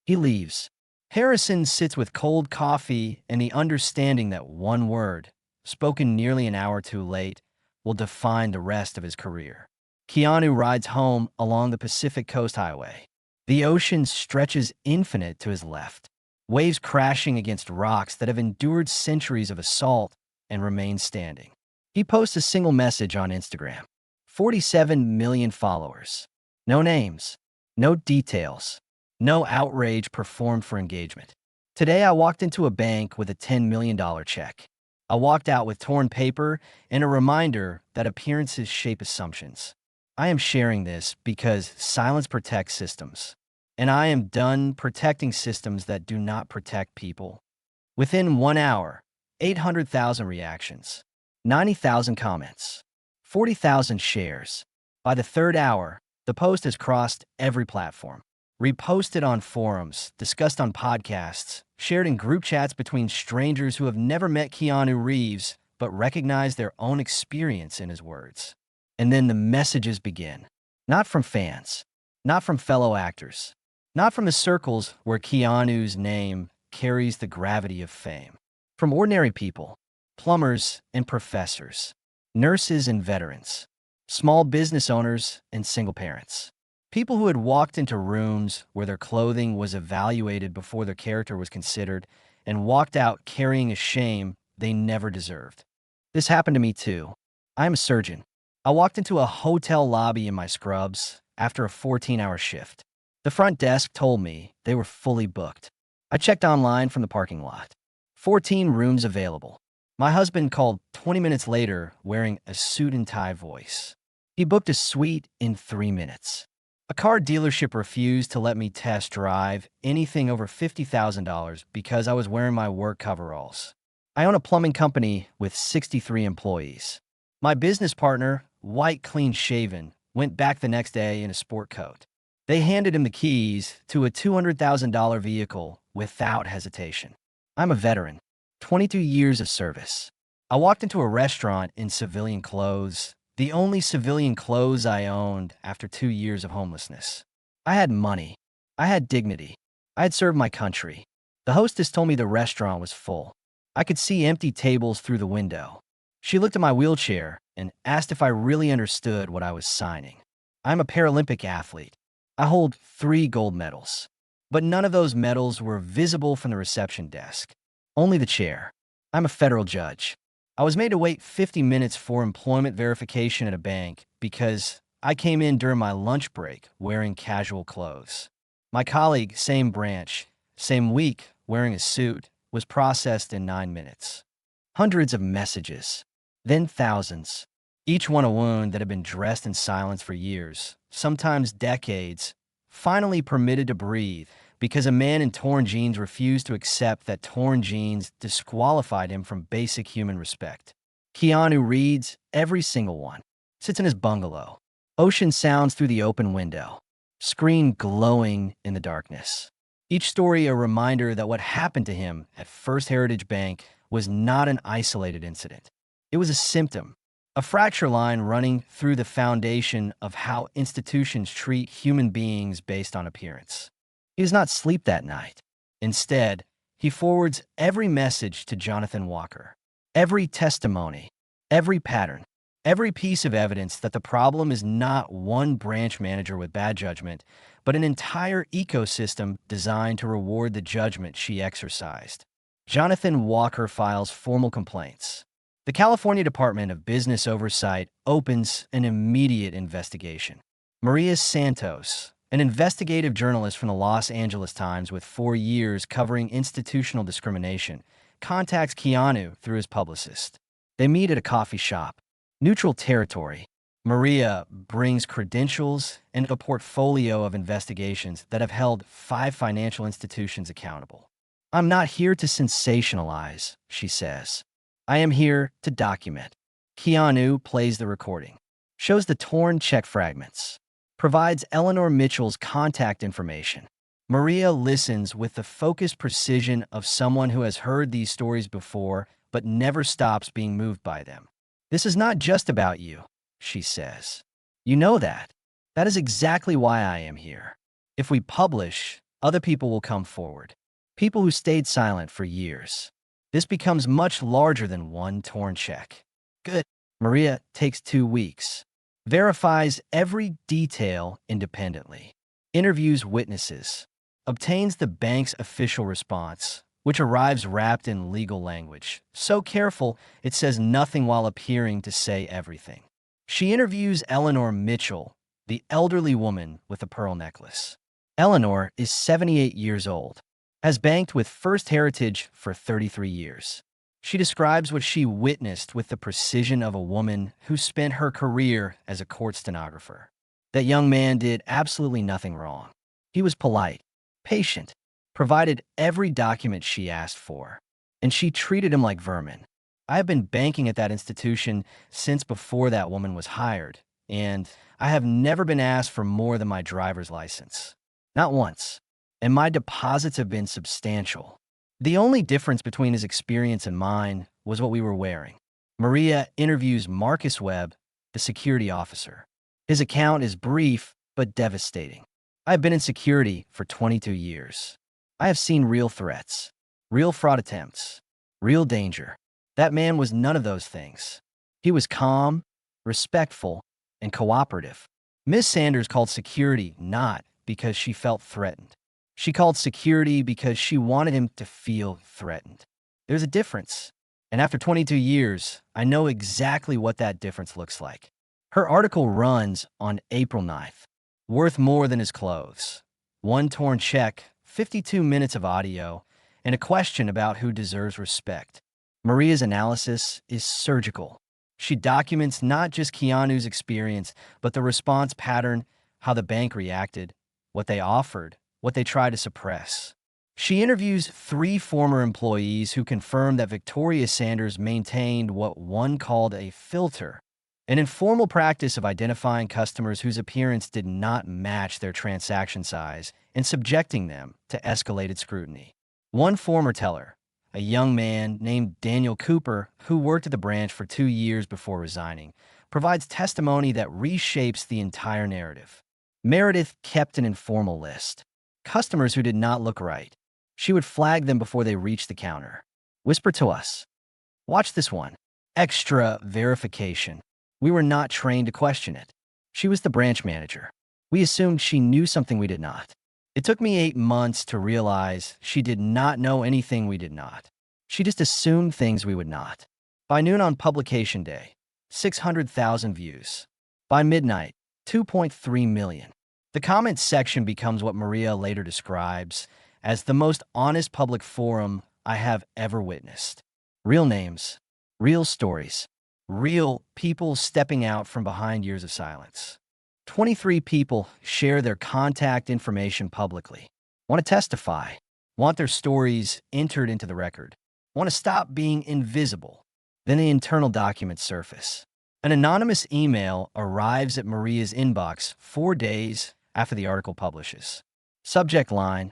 He leaves. Harrison sits with cold coffee and the understanding that one word, spoken nearly an hour too late, will define the rest of his career. Keanu rides home along the Pacific Coast Highway. The ocean stretches infinite to his left, waves crashing against rocks that have endured centuries of assault and remain standing. He posts a single message on Instagram. 47 million followers. No names, no details. No outrage performed for engagement. Today, I walked into a bank with a $10 million check. I walked out with torn paper and a reminder that appearances shape assumptions. I am sharing this because silence protects systems, and I am done protecting systems that do not protect people. Within 1 hour, 800,000 reactions, 90,000 comments, 40,000 shares. By the third hour, the post has crossed every platform. Reposted on forums, discussed on podcasts, shared in group chats between strangers who have never met Keanu Reeves but recognize their own experience in his words. And then the messages begin. Not from fans, not from fellow actors, not from the circles where Keanu's name carries the gravity of fame. From ordinary people, plumbers and professors, nurses and veterans, small business owners and single parents. People who had walked into rooms where their clothing was evaluated before their character was considered and walked out carrying a shame they never deserved. This happened to me too. I am a surgeon. I walked into a hotel lobby in my scrubs after a 14-hour shift. The front desk told me they were fully booked. I checked online from the parking lot. 14 rooms available. My husband called 20 minutes later wearing a suit and tie voice. He booked a suite in 3 minutes. A car dealership refused to let me test drive anything over $50,000 because I was wearing my work coveralls. I own a plumbing company with 63 employees. My business partner, white clean-shaven, went back the next day in a sport coat. They handed him the keys to a $200,000 vehicle without hesitation. I'm a veteran, 22 years of service. I walked into a restaurant in civilian clothes, the only civilian clothes I owned after 2 years of homelessness. I had money. I had dignity. I had served my country. The hostess told me the restaurant was full. I could see empty tables through the window. She looked at my wheelchair and asked if I really understood what I was signing. I'm a Paralympic athlete. I hold 3 gold medals. But none of those medals were visible from the reception desk. Only the chair. I'm a federal judge. I was made to wait 50 minutes for employment verification at a bank because I came in during my lunch break wearing casual clothes. My colleague, same branch, same week, wearing a suit, was processed in 9 minutes. Hundreds of messages, then thousands, each one a wound that had been dressed in silence for years, sometimes decades, finally permitted to breathe because a man in torn jeans refused to accept that torn jeans disqualified him from basic human respect. Keanu reads every single one, sits in his bungalow, ocean sounds through the open window, screen glowing in the darkness. Each story a reminder that what happened to him at First Heritage Bank was not an isolated incident. It was a symptom, a fracture line running through the foundation of how institutions treat human beings based on appearance. He does not sleep that night. Instead, he forwards every message to Jonathan Walker, every testimony, every pattern, every piece of evidence that the problem is not one branch manager with bad judgment, but an entire ecosystem designed to reward the judgment she exercised. Jonathan Walker files formal complaints. The California Department of Business Oversight opens an immediate investigation. Maria Santos, an investigative journalist from the Los Angeles Times with 4 years covering institutional discrimination, contacts Keanu through his publicist. They meet at a coffee shop. Neutral territory. Maria brings credentials and a portfolio of investigations that have held 5 financial institutions accountable. I'm not here to sensationalize, she says. I am here to document. Keanu plays the recording, shows the torn check fragments, provides Eleanor Mitchell's contact information. Maria listens with the focused precision of someone who has heard these stories before but never stops being moved by them. This is not just about you, she says. You know that. That is exactly why I am here. If we publish, other people will come forward. People who stayed silent for years. This becomes much larger than one torn check. Good. Maria takes 2 weeks. Verifies every detail independently. Interviews witnesses. Obtains the bank's official response, which arrives wrapped in legal language. So careful, it says nothing while appearing to say everything. She interviews Eleanor Mitchell, the elderly woman with a pearl necklace. Eleanor is 78 years old, has banked with First Heritage for 33 years. She describes what she witnessed with the precision of a woman who spent her career as a court stenographer. That young man did absolutely nothing wrong. He was polite, patient, provided every document she asked for, and she treated him like vermin. I have been banking at that institution since before that woman was hired, and I have never been asked for more than my driver's license. Not once. And my deposits have been substantial. The only difference between his experience and mine was what we were wearing. Maria interviews Marcus Webb, the security officer. His account is brief but devastating. I have been in security for 22 years. I have seen real threats, real fraud attempts, real danger. That man was none of those things. He was calm, respectful, and cooperative. Ms. Sanders called security not because she felt threatened. She called security because she wanted him to feel threatened. There's a difference. And after 22 years, I know exactly what that difference looks like. Her article runs on April 9th. Worth more than his clothes. 1 torn check, 52 minutes of audio, and a question about who deserves respect. Maria's analysis is surgical. She documents not just Keanu's experience, but the response pattern, how the bank reacted, what they offered, what they tried to suppress. She interviews 3 former employees who confirm that Victoria Sanders maintained what one called a filter, an informal practice of identifying customers whose appearance did not match their transaction size and subjecting them to escalated scrutiny. One former teller, a young man named Daniel Cooper, who worked at the branch for 2 years before resigning, provides testimony that reshapes the entire narrative. Meredith kept an informal list. Customers who did not look right. She would flag them before they reached the counter. Whisper to us. Watch this one. Extra verification. We were not trained to question it. She was the branch manager. We assumed she knew something we did not. It took me 8 months to realize she did not know anything we did not. She just assumed things we would not. By noon on publication day, 600,000 views. By midnight, 2.3 million. The comments section becomes what Maria later describes as the most honest public forum I have ever witnessed. Real names, real stories, real people stepping out from behind years of silence. 23 people share their contact information publicly. Want to testify. Want their stories entered into the record. Want to stop being invisible. Then the internal documents surface. An anonymous email arrives at Maria's inbox 4 days after the article publishes. Subject line,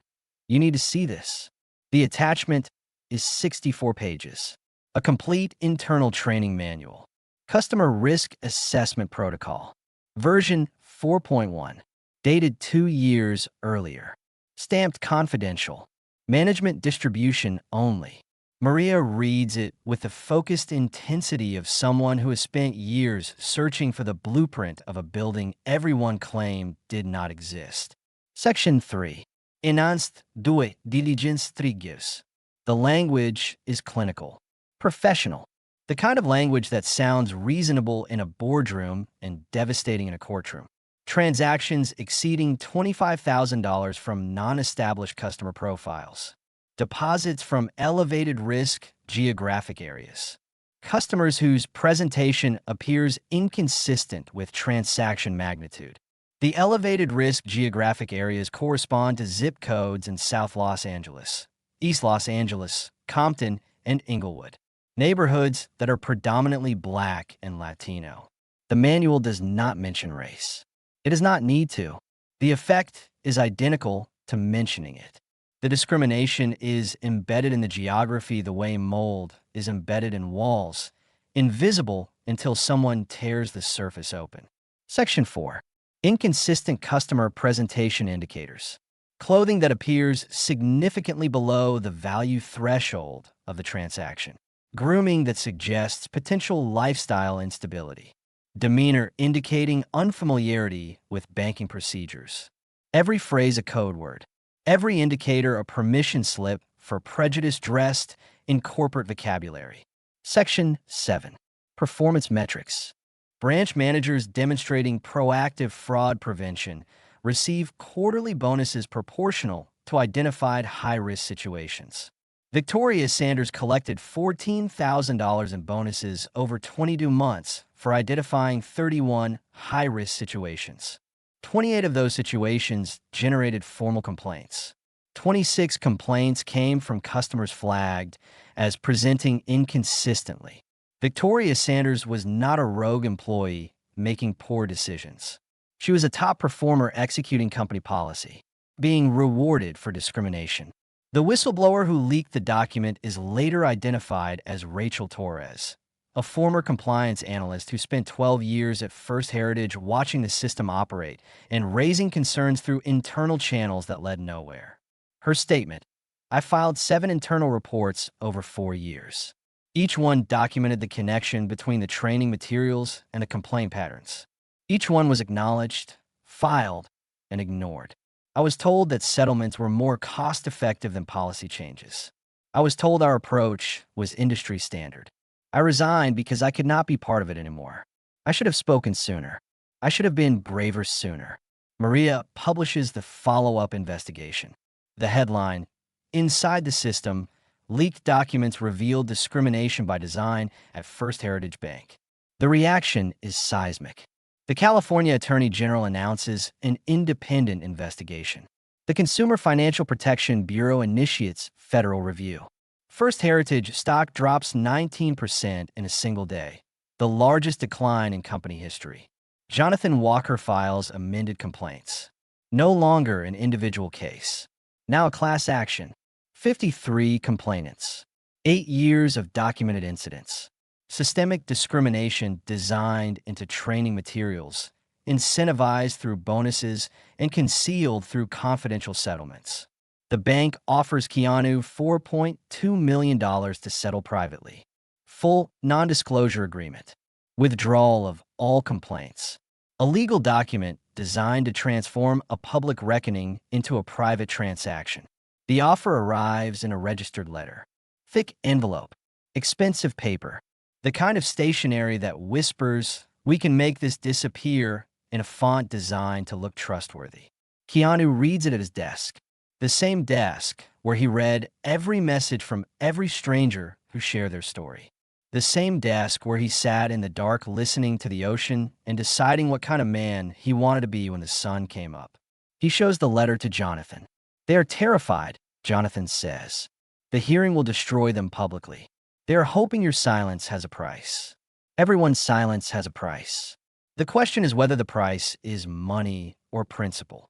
you need to see this. The attachment is 64 pages. A complete internal training manual. Customer Risk Assessment Protocol. Version 4.1. Dated 2 years earlier. Stamped confidential. Management distribution only. Maria reads it with the focused intensity of someone who has spent years searching for the blueprint of a building everyone claimed did not exist. Section 3. Enhanced due diligence triggers. The language is clinical, professional. The kind of language that sounds reasonable in a boardroom and devastating in a courtroom. Transactions exceeding $25,000 from non-established customer profiles. Deposits from elevated risk geographic areas. Customers whose presentation appears inconsistent with transaction magnitude. The elevated risk geographic areas correspond to zip codes in South Los Angeles, East Los Angeles, Compton, and Inglewood. Neighborhoods that are predominantly Black and Latino. The manual does not mention race. It does not need to. The effect is identical to mentioning it. The discrimination is embedded in the geography the way mold is embedded in walls, invisible until someone tears the surface open. Section 4. Inconsistent customer presentation indicators. Clothing that appears significantly below the value threshold of the transaction. Grooming that suggests potential lifestyle instability. Demeanor indicating unfamiliarity with banking procedures. Every phrase a code word. Every indicator a permission slip for prejudice dressed in corporate vocabulary. Section 7. Performance metrics. Branch managers demonstrating proactive fraud prevention receive quarterly bonuses proportional to identified high-risk situations. Victoria Sanders collected $14,000 in bonuses over 22 months for identifying 31 high-risk situations. 28 of those situations generated formal complaints. 26 complaints came from customers flagged as presenting inconsistently. Victoria Sanders was not a rogue employee making poor decisions. She was a top performer executing company policy, being rewarded for discrimination. The whistleblower who leaked the document is later identified as Rachel Torres, a former compliance analyst who spent 12 years at First Heritage watching the system operate and raising concerns through internal channels that led nowhere. Her statement, I filed 7 internal reports over 4 years. Each one documented the connection between the training materials and the complaint patterns. Each one was acknowledged, filed, and ignored. I was told that settlements were more cost-effective than policy changes. I was told our approach was industry standard. I resigned because I could not be part of it anymore. I should have spoken sooner. I should have been braver sooner. Maria publishes the follow-up investigation. The headline, Inside the System, Leaked Documents Revealed Discrimination by Design at First Heritage Bank. The reaction is seismic. The California Attorney General announces an independent investigation. The Consumer Financial Protection Bureau initiates federal review. First Heritage stock drops 19% in a single day. the largest decline in company history. Jonathan Walker files amended complaints. No longer an individual case. Now a class action. 53 complainants. 8 years of documented incidents. Systemic discrimination designed into training materials, incentivized through bonuses, and concealed through confidential settlements. The bank offers Keanu $4.2 million to settle privately. Full non-disclosure agreement. Withdrawal of all complaints. A legal document designed to transform a public reckoning into a private transaction. The offer arrives in a registered letter. Thick envelope. Expensive paper. The kind of stationery that whispers, "We can make this disappear," in a font designed to look trustworthy. Keanu reads it at his desk. The same desk where he read every message from every stranger who shared their story. The same desk where he sat in the dark listening to the ocean and deciding what kind of man he wanted to be when the sun came up. He shows the letter to Jonathan. They are terrified, Jonathan says. The hearing will destroy them publicly. They are hoping your silence has a price. Everyone's silence has a price. The question is whether the price is money or principle.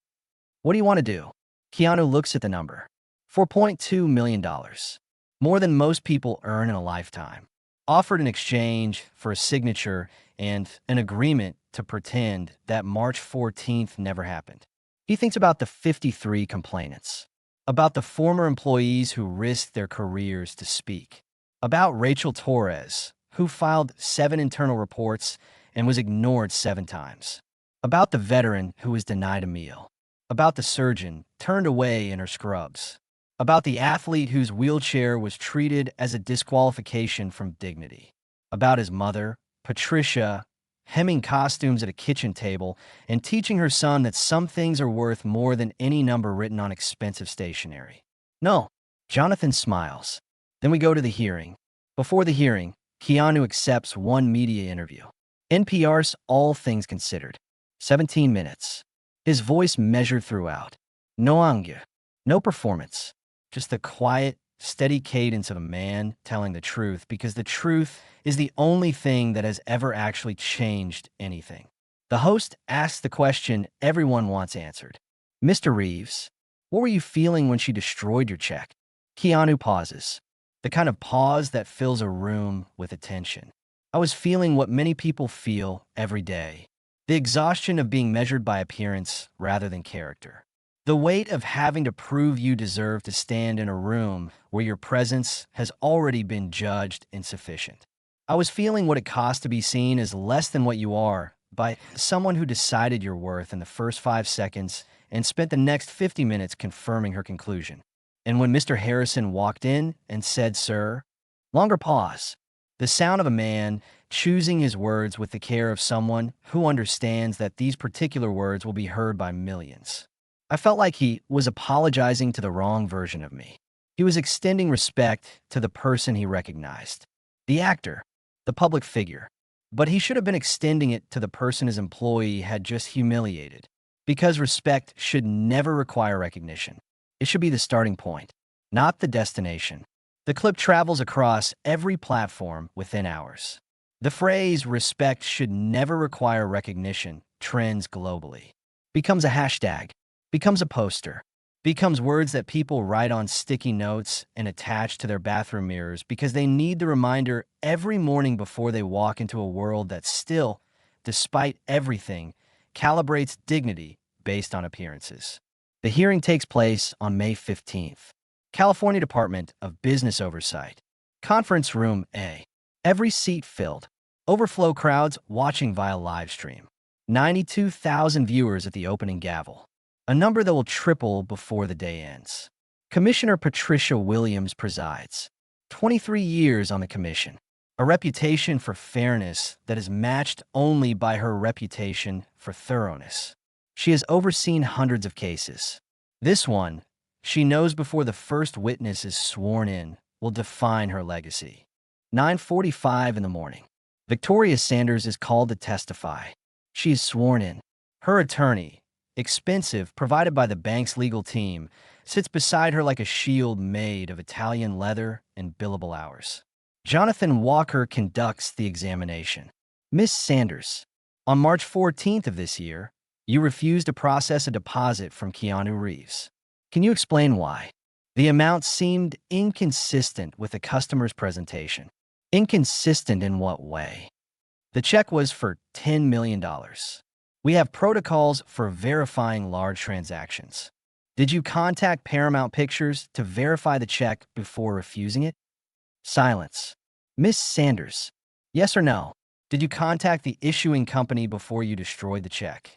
What do you want to do? Keanu looks at the number. $4.2 million. More than most people earn in a lifetime. Offered in exchange for a signature and an agreement to pretend that March 14th never happened. He thinks about the 53 complainants, about the former employees who risked their careers to speak, about Rachel Torres, who filed 7 internal reports and was ignored 7 times, about the veteran who was denied a meal, about the surgeon turned away in her scrubs, about the athlete whose wheelchair was treated as a disqualification from dignity, about his mother, Patricia, hemming costumes at a kitchen table and teaching her son that some things are worth more than any number written on expensive stationery. No, Jonathan smiles. Then we go to the hearing. Before the hearing, Keanu accepts one media interview. NPR's All Things Considered. 17 minutes. His voice measured throughout. No anger, no performance. Just the quiet, steady cadence of a man telling the truth, because the truth is the only thing that has ever actually changed anything. The host asks the question everyone wants answered. Mr. Reeves, what were you feeling when she destroyed your check? Keanu pauses. The kind of pause that fills a room with attention. I was feeling what many people feel every day. The exhaustion of being measured by appearance rather than character. The weight of having to prove you deserve to stand in a room where your presence has already been judged insufficient. I was feeling what it costs to be seen as less than what you are by someone who decided your worth in the first 5 seconds and spent the next 50 minutes confirming her conclusion. And when Mr. Harrison walked in and said, "Sir," longer pause. The sound of a man choosing his words with the care of someone who understands that these particular words will be heard by millions. I felt like he was apologizing to the wrong version of me. He was extending respect to the person he recognized. The actor, the public figure. But he should have been extending it to the person his employee had just humiliated. Because respect should never require recognition. It should be the starting point, not the destination. The clip travels across every platform within hours. The phrase "respect should never require recognition" trends globally. Becomes a hashtag. Becomes a poster. Becomes words that people write on sticky notes and attach to their bathroom mirrors because they need the reminder every morning before they walk into a world that still, despite everything, calibrates dignity based on appearances. The hearing takes place on May 15th. California Department of Business Oversight. Conference Room A. Every seat filled. Overflow crowds watching via live stream. 92,000 viewers at the opening gavel. A number that will triple before the day ends. Commissioner Patricia Williams presides. 23 years on the commission. A reputation for fairness that is matched only by her reputation for thoroughness. She has overseen hundreds of cases. This one, she knows before the first witness is sworn in, will define her legacy. 9:45 in the morning. Victoria Sanders is called to testify. She is sworn in. Her attorney, expensive, provided by the bank's legal team, sits beside her like a shield made of Italian leather and billable hours. Jonathan Walker conducts the examination. Miss Sanders, on March 14th of this year, you refused to process a deposit from Keanu Reeves. Can you explain why? The amount seemed inconsistent with the customer's presentation. Inconsistent in what way? The check was for $10 million. We have protocols for verifying large transactions. Did you contact Paramount Pictures to verify the check before refusing it? Silence. Miss Sanders, yes or no? Did you contact the issuing company before you destroyed the check?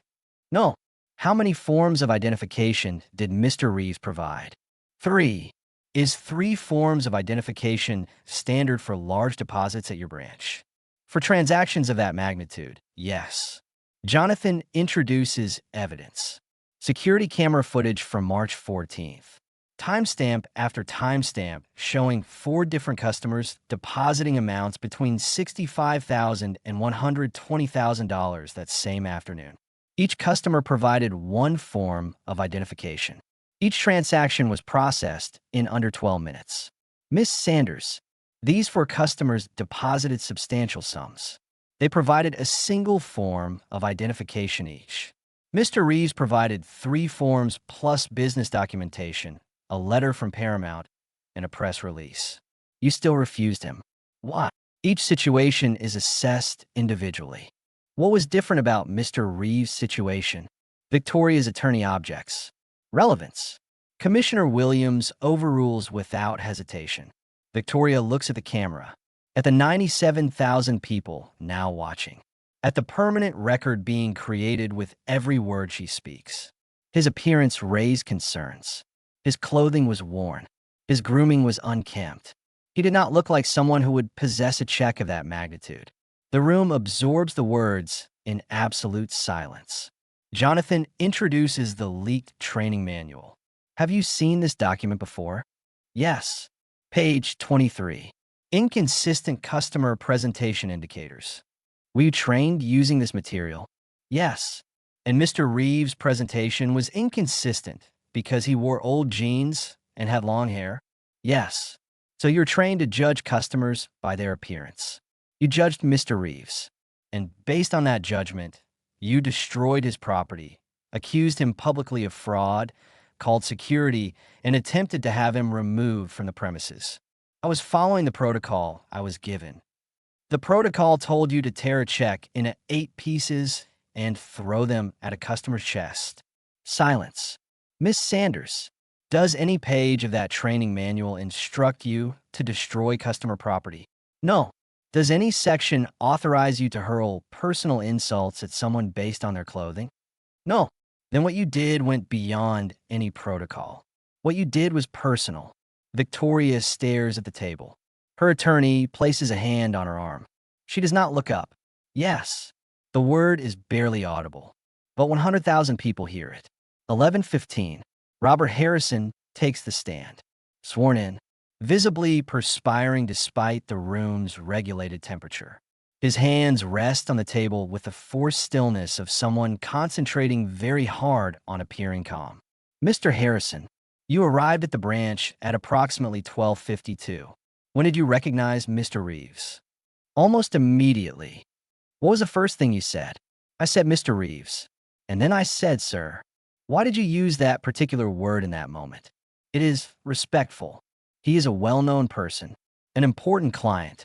No. How many forms of identification did Mr. Reeves provide? 3. Is 3 forms of identification standard for large deposits at your branch? For transactions of that magnitude, yes. Jonathan introduces evidence. Security camera footage from March 14th. Timestamp after timestamp showing 4 different customers depositing amounts between $65,000 and $120,000 that same afternoon. Each customer provided 1 form of identification. Each transaction was processed in under 12 minutes. Miss Sanders, these 4 customers deposited substantial sums. They provided a single form of identification each. Mr. Reeves provided 3 forms plus business documentation, a letter from Paramount, and a press release. You still refused him. Why? Each situation is assessed individually. What was different about Mr. Reeves' situation? Victoria's attorney objects. Relevance. Commissioner Williams overrules without hesitation. Victoria looks at the camera, at the 97,000 people now watching, at the permanent record being created with every word she speaks. His appearance raised concerns. His clothing was worn. His grooming was unkempt. He did not look like someone who would possess a check of that magnitude. The room absorbs the words in absolute silence. Jonathan introduces the leaked training manual. Have you seen this document before? Yes. Page 23. Inconsistent customer presentation indicators. Were you trained using this material? Yes. And Mr. Reeves' presentation was inconsistent because he wore old jeans and had long hair? Yes. So you're trained to judge customers by their appearance. You judged Mr. Reeves, and based on that judgment, you destroyed his property, accused him publicly of fraud, called security, and attempted to have him removed from the premises. I was following the protocol I was given. The protocol told you to tear a check into 8 pieces and throw them at a customer's chest. Silence. Miss Sanders, does any page of that training manual instruct you to destroy customer property? No. Does any section authorize you to hurl personal insults at someone based on their clothing? No. Then what you did went beyond any protocol. What you did was personal. Victoria stares at the table. Her attorney places a hand on her arm. She does not look up. Yes. The word is barely audible, but 100,000 people hear it. 11:15. Robert Harrison takes the stand. Sworn in, visibly perspiring despite the room's regulated temperature. His hands rest on the table with the forced stillness of someone concentrating very hard on appearing calm. Mr. Harrison, you arrived at the branch at approximately 12:52. When did you recognize Mr. Reeves? Almost immediately. What was the first thing you said? I said, Mr. Reeves. And then I said, sir. Why did you use that particular word in that moment? It is respectful. He is a well-known person, an important client.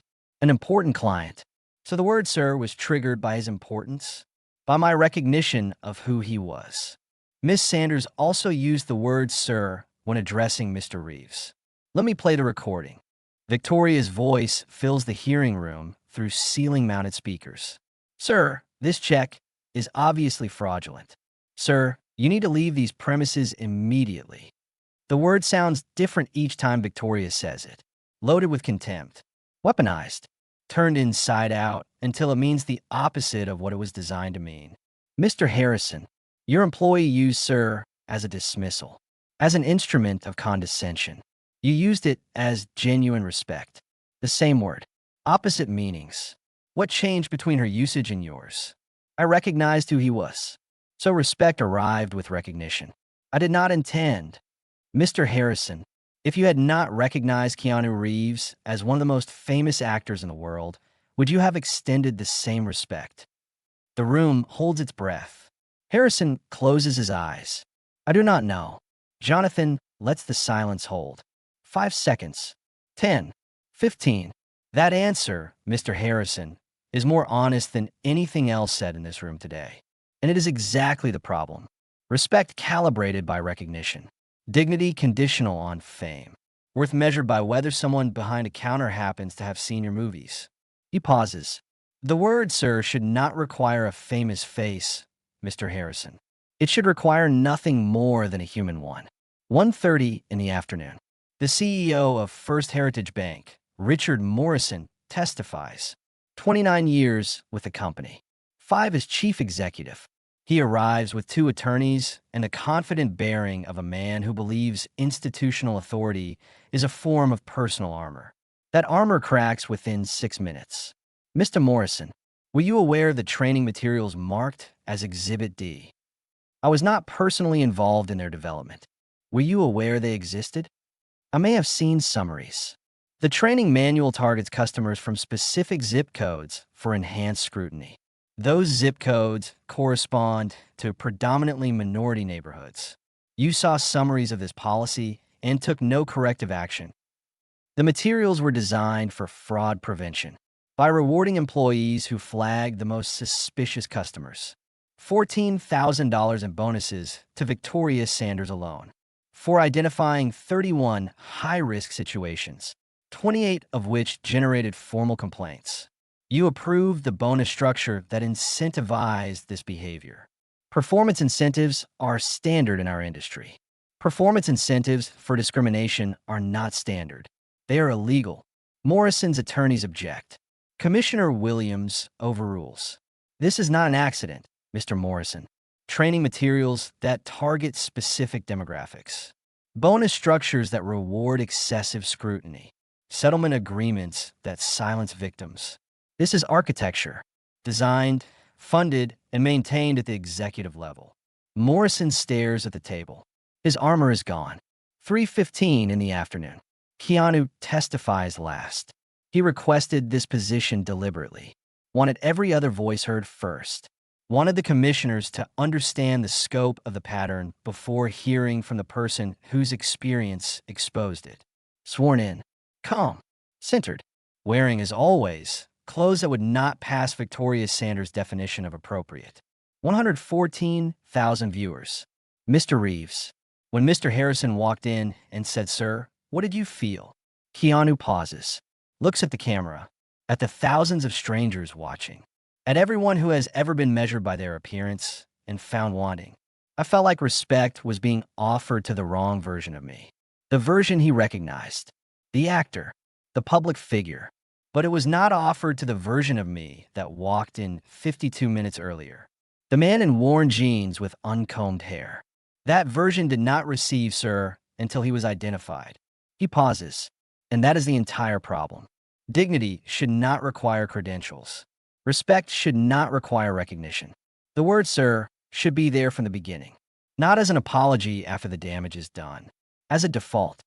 So the word sir was triggered by his importance, by my recognition of who he was. Miss Sanders also used the word sir when addressing Mr. Reeves. Let me play the recording. Victoria's voice fills the hearing room through ceiling-mounted speakers. Sir, this check is obviously fraudulent. Sir, you need to leave these premises immediately. The word sounds different each time Victoria says it. Loaded with contempt. Weaponized. Turned inside out until it means the opposite of what it was designed to mean. Mr. Harrison, your employee used sir as a dismissal, as an instrument of condescension. You used it as genuine respect. The same word. Opposite meanings. What changed between her usage and yours? I recognized who he was. So respect arrived with recognition. I did not intend. Mr. Harrison, if you had not recognized Keanu Reeves as one of the most famous actors in the world, would you have extended the same respect? The room holds its breath. Harrison closes his eyes. I do not know. Jonathan lets the silence hold. 5 seconds. 10. 15. That answer, Mr. Harrison, is more honest than anything else said in this room today. And it is exactly the problem. Respect calibrated by recognition. Dignity conditional on fame. Worth measured by whether someone behind a counter happens to have seen your movies. He pauses. The word, sir, should not require a famous face, Mr. Harrison. It should require nothing more than a human one. 1:30 in the afternoon. The CEO of First Heritage Bank, Richard Morrison, testifies. 29 years with the company. 5 as chief executive. He arrives with 2 attorneys and the confident bearing of a man who believes institutional authority is a form of personal armor. That armor cracks within 6 minutes. Mr. Morrison, were you aware of the training materials marked as Exhibit D? I was not personally involved in their development. Were you aware they existed? I may have seen summaries. The training manual targets customers from specific zip codes for enhanced scrutiny. Those zip codes correspond to predominantly minority neighborhoods. You saw summaries of this policy and took no corrective action. The materials were designed for fraud prevention by rewarding employees who flagged the most suspicious customers. $14,000 in bonuses to Victoria Sanders alone for identifying 31 high-risk situations, 28 of which generated formal complaints. You approved the bonus structure that incentivized this behavior. Performance incentives are standard in our industry. Performance incentives for discrimination are not standard. They are illegal. Morrison's attorneys object. Commissioner Williams overrules. This is not an accident, Mr. Morrison. Training materials that target specific demographics. Bonus structures that reward excessive scrutiny. Settlement agreements that silence victims. This is architecture, designed, funded, and maintained at the executive level. Morrison stares at the table. His armor is gone. 3:15 in the afternoon. Keanu testifies last. He requested this position deliberately. Wanted every other voice heard first. Wanted the commissioners to understand the scope of the pattern before hearing from the person whose experience exposed it. Sworn in. Calm. Centered. Wearing, as always, clothes that would not pass Victoria Sanders' definition of appropriate. 114,000 viewers. Mr. Reeves. When Mr. Harrison walked in and said, "Sir, what did you feel?" Keanu pauses, looks at the camera, at the thousands of strangers watching, at everyone who has ever been measured by their appearance and found wanting. I felt like respect was being offered to the wrong version of me. The version he recognized. The actor. The public figure. But it was not offered to the version of me that walked in 52 minutes earlier. The man in worn jeans with uncombed hair. That version did not receive, sir, until he was identified. He pauses, and that is the entire problem. Dignity should not require credentials. Respect should not require recognition. The word, sir, should be there from the beginning, not as an apology after the damage is done, as a default,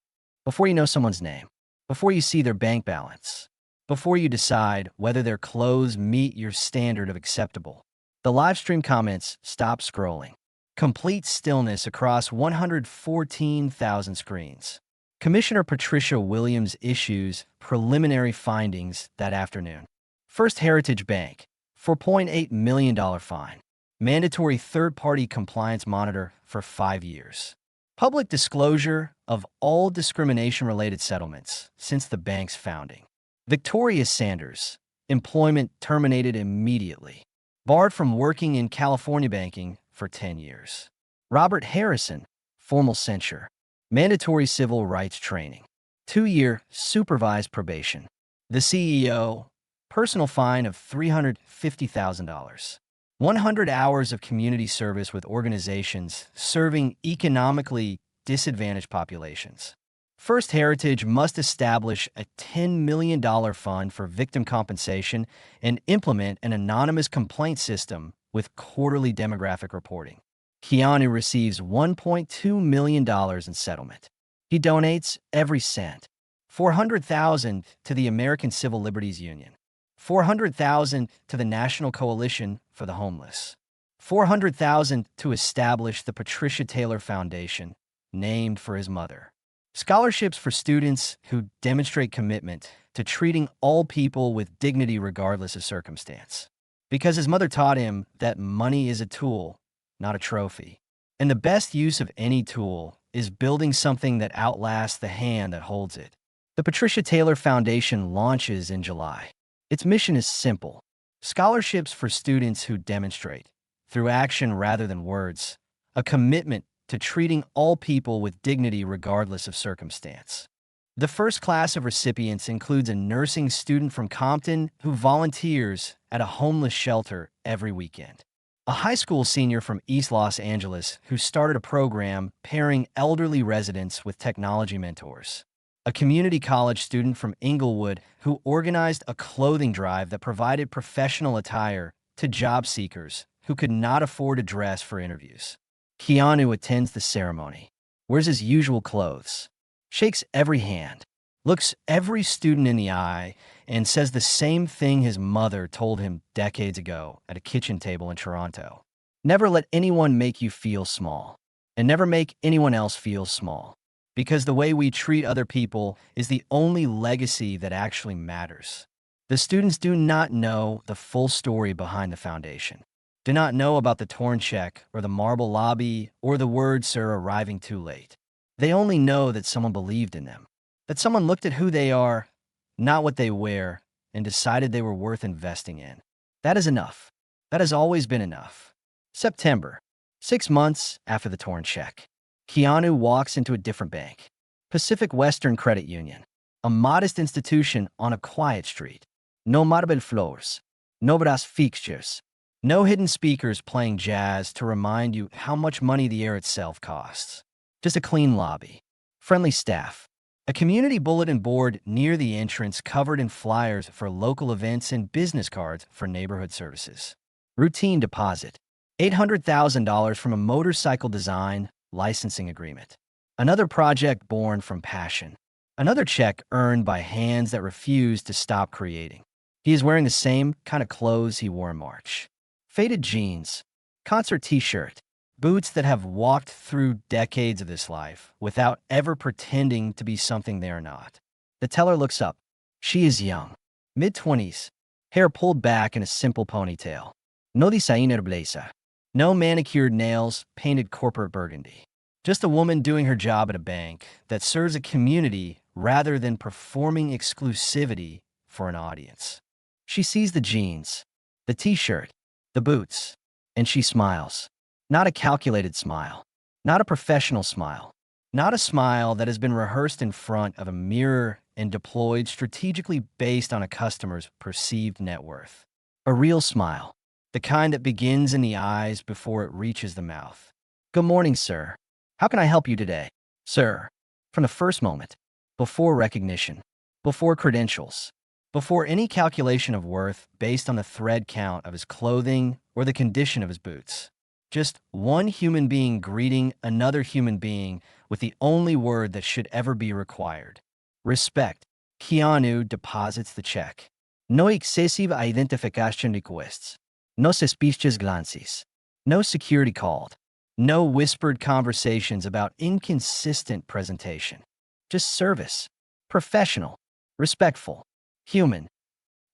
before you know someone's name, before you see their bank balance, before you decide whether their clothes meet your standard of acceptable. The live stream comments stop scrolling. Complete stillness across 114,000 screens. Commissioner Patricia Williams issues preliminary findings that afternoon. First Heritage Bank, $4.8 million fine. Mandatory third-party compliance monitor for 5 years. Public disclosure of all discrimination-related settlements since the bank's founding. Victoria Sanders, employment terminated immediately. Barred from working in California banking for 10 years. Robert Harrison, formal censure. Mandatory civil rights training. 2-year supervised probation. The CEO, personal fine of $350,000. 100 hours of community service with organizations serving economically disadvantaged populations. First Heritage must establish a $10 million fund for victim compensation and implement an anonymous complaint system with quarterly demographic reporting. Keanu receives $1.2 million in settlement. He donates every cent. $400,000 to the American Civil Liberties Union. $400,000 to the National Coalition for the Homeless. $400,000 to establish the Patricia Taylor Foundation, named for his mother. Scholarships for students who demonstrate commitment to treating all people with dignity regardless of circumstance. Because his mother taught him that money is a tool, not a trophy. And the best use of any tool is building something that outlasts the hand that holds it. The Patricia Taylor Foundation launches in July. Its mission is simple: scholarships for students who demonstrate, through action rather than words, a commitment to treating all people with dignity regardless of circumstance. The first class of recipients includes a nursing student from Compton who volunteers at a homeless shelter every weekend, a high school senior from East Los Angeles who started a program pairing elderly residents with technology mentors, a community college student from Inglewood who organized a clothing drive that provided professional attire to job seekers who could not afford a dress for interviews. Keanu attends the ceremony, wears his usual clothes, shakes every hand, looks every student in the eye, and says the same thing his mother told him decades ago at a kitchen table in Toronto. Never let anyone make you feel small, and never make anyone else feel small, because the way we treat other people is the only legacy that actually matters. The students do not know the full story behind the foundation, do not know about the torn check or the marble lobby or the word "sir" arriving too late. They only know that someone believed in them, that someone looked at who they are, not what they wear, and decided they were worth investing in. That is enough. That has always been enough. September, 6 months after the torn check. Keanu walks into a different bank, Pacific Western Credit Union, a modest institution on a quiet street. No marble floors, no brass fixtures, no hidden speakers playing jazz to remind you how much money the air itself costs. Just a clean lobby, friendly staff, a community bulletin board near the entrance covered in flyers for local events and business cards for neighborhood services. Routine deposit, $800,000 from a motorcycle design licensing agreement. Another project born from passion. Another check earned by hands that refuse to stop creating. He is wearing the same kind of clothes he wore in March. Faded jeans, concert t-shirt, boots that have walked through decades of this life without ever pretending to be something they are not. The teller looks up. She is young, mid-20s, hair pulled back in a simple ponytail. No designer blazer. No manicured nails, painted corporate burgundy. Just a woman doing her job at a bank that serves a community rather than performing exclusivity for an audience. She sees the jeans, the t-shirt, the boots, and she smiles. Not a calculated smile, not a professional smile, not a smile that has been rehearsed in front of a mirror and deployed strategically based on a customer's perceived net worth. A real smile, the kind that begins in the eyes before it reaches the mouth. Good morning, sir. How can I help you today? Sir, from the first moment, before recognition, before credentials, before any calculation of worth based on the thread count of his clothing or the condition of his boots. Just one human being greeting another human being with the only word that should ever be required: respect. Keanu deposits the check. No excessive identification requests. No suspicious glances. No security called. No whispered conversations about inconsistent presentation. Just service. Professional. Respectful. Human.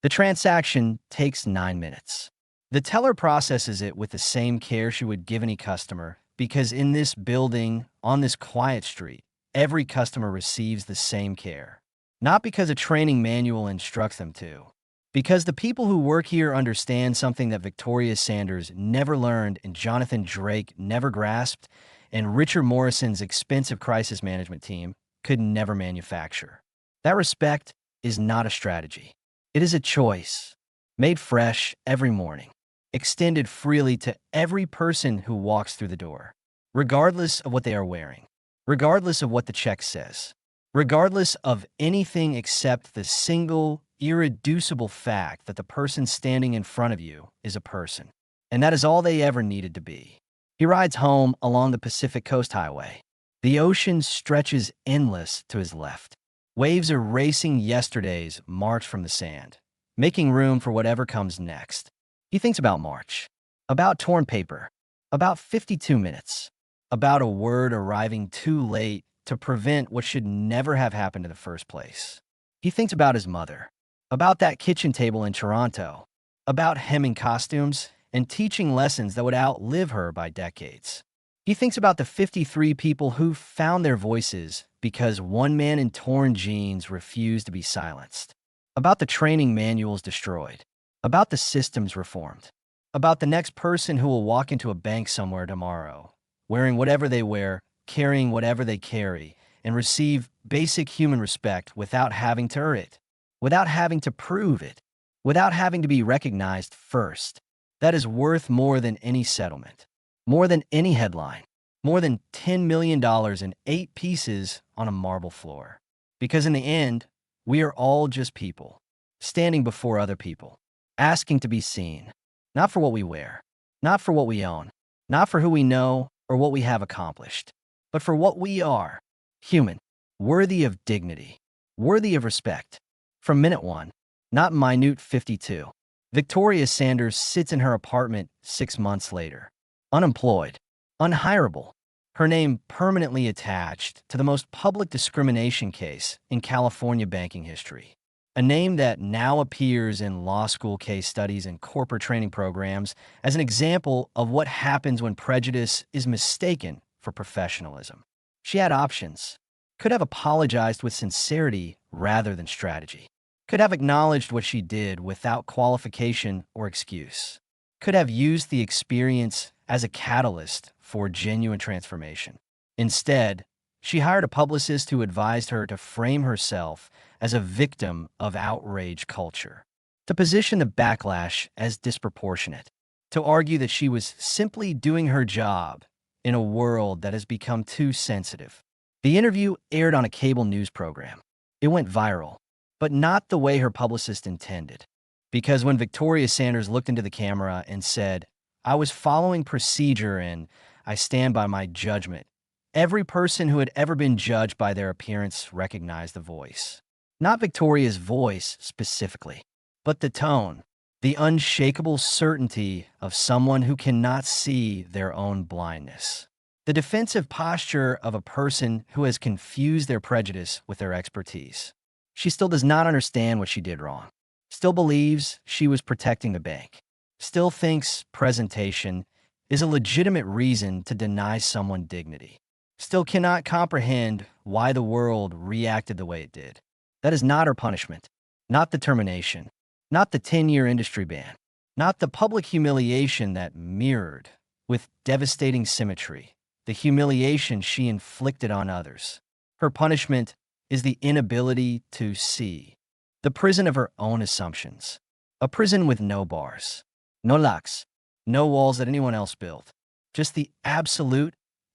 The transaction takes 9 minutes. The teller processes it with the same care she would give any customer, because in this building, on this quiet street, every customer receives the same care. Not because a training manual instructs them to. Because the people who work here understand something that Victoria Sanders never learned and Jonathan Drake never grasped, and Richard Morrison's expensive crisis management team could never manufacture. That respect is not a strategy. It is a choice, made fresh every morning, extended freely to every person who walks through the door, regardless of what they are wearing, regardless of what the check says, regardless of anything except the single, irreducible fact that the person standing in front of you is a person. And that is all they ever needed to be. He rides home along the Pacific Coast Highway. The ocean stretches endless to his left. Waves erasing yesterday's march from the sand. making room for whatever comes next. He thinks about March, about torn paper, about 52 minutes, about a word arriving too late to prevent what should never have happened in the first place. He thinks about his mother, about that kitchen table in Toronto, about hemming costumes and teaching lessons that would outlive her by decades. He thinks about the 53 people who found their voices because one man in torn jeans refused to be silenced, about the training manuals destroyed, about the systems reformed, about the next person who will walk into a bank somewhere tomorrow, wearing whatever they wear, carrying whatever they carry, and receive basic human respect without having to earn it, without having to prove it, without having to be recognized first. That is worth more than any settlement, more than any headline, more than $10 million in 8 pieces on a marble floor. Because in the end, we are all just people, standing before other people, asking to be seen, not for what we wear, not for what we own, not for who we know or what we have accomplished, but for what we are, human, worthy of dignity, worthy of respect. From minute one, not minute 52, Victoria Sanders sits in her apartment 6 months later, unemployed, unhireable, her name permanently attached to the most public discrimination case in California banking history. A name that now appears in law school case studies and corporate training programs as an example of what happens when prejudice is mistaken for professionalism. She had options. Could have apologized with sincerity rather than strategy. Could have acknowledged what she did without qualification or excuse. Could have used the experience as a catalyst for genuine transformation. Instead, she hired a publicist who advised her to frame herself as a victim of outrage culture, to position the backlash as disproportionate, to argue that she was simply doing her job in a world that has become too sensitive. The interview aired on a cable news program. It went viral, but not the way her publicist intended. Because when Victoria Sanders looked into the camera and said, "I was following procedure and I stand by my judgment," every person who had ever been judged by their appearance recognized the voice. Not Victoria's voice specifically, but the tone, the unshakable certainty of someone who cannot see their own blindness. The defensive posture of a person who has confused their prejudice with their expertise. She still does not understand what she did wrong. Still believes she was protecting the bank. Still thinks presentation is a legitimate reason to deny someone dignity. Still cannot comprehend why the world reacted the way it did. That is not her punishment, not the termination, not the 10-year industry ban, not the public humiliation that mirrored, with devastating symmetry, the humiliation she inflicted on others. Her punishment is the inability to see, the prison of her own assumptions, a prison with no bars, no locks, no walls that anyone else built, just the absolute,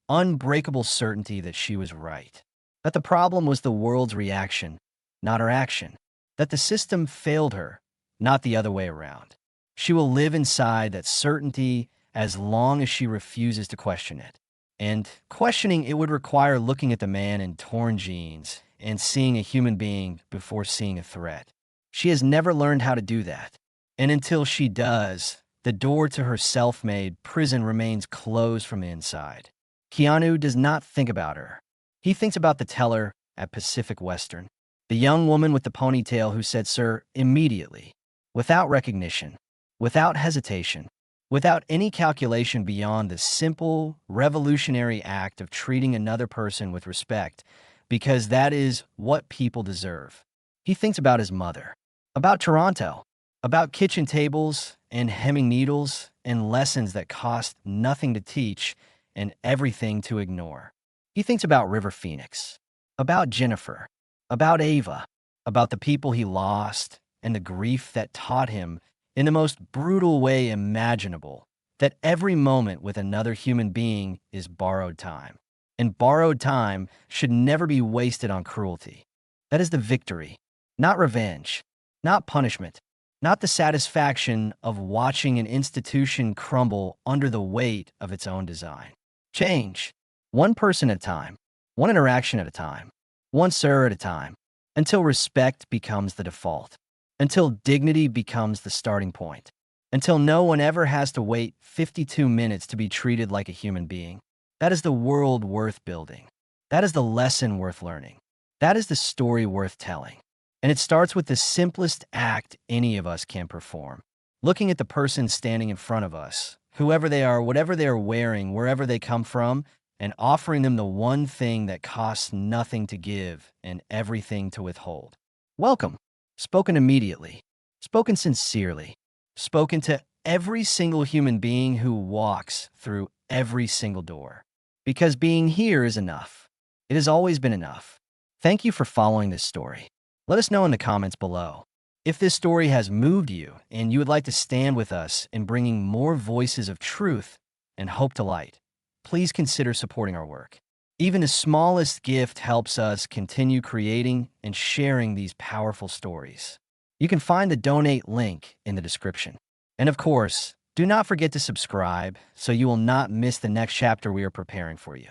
unbreakable certainty that she was right, that the problem was the world's reaction, not her action, that the system failed her, not the other way around. She will live inside that certainty as long as she refuses to question it. And questioning it would require looking at the man in torn jeans and seeing a human being before seeing a threat. She has never learned how to do that. And until she does, the door to her self-made prison remains closed from the inside. Keanu does not think about her. He thinks about the teller at Pacific Western, the young woman with the ponytail who said "sir" immediately, without recognition, without hesitation, without any calculation beyond the simple, revolutionary act of treating another person with respect, because that is what people deserve. He thinks about his mother, about Toronto, about kitchen tables and hemming needles and lessons that cost nothing to teach and everything to ignore. He thinks about River Phoenix, about Jennifer, about Ava, about the people he lost and the grief that taught him in the most brutal way imaginable that every moment with another human being is borrowed time. And borrowed time should never be wasted on cruelty. That is the victory, not revenge, not punishment, not the satisfaction of watching an institution crumble under the weight of its own design. Change, one person at a time, one interaction at a time, one sir at a time, until respect becomes the default. until dignity becomes the starting point, until no one ever has to wait 52 minutes to be treated like a human being. That is the world worth building. That is the lesson worth learning. That is the story worth telling. And it starts with the simplest act any of us can perform. Looking at the person standing in front of us, whoever they are, whatever they are wearing, wherever they come from, and offering them the one thing that costs nothing to give and everything to withhold. Welcome. Spoken immediately. Spoken sincerely. Spoken to every single human being who walks through every single door. Because being here is enough. It has always been enough. Thank you for following this story. Let us know in the comments below. If this story has moved you and you would like to stand with us in bringing more voices of truth and hope to light, please consider supporting our work. Even the smallest gift helps us continue creating and sharing these powerful stories. You can find the donate link in the description. And of course, do not forget to subscribe so you will not miss the next chapter we are preparing for you.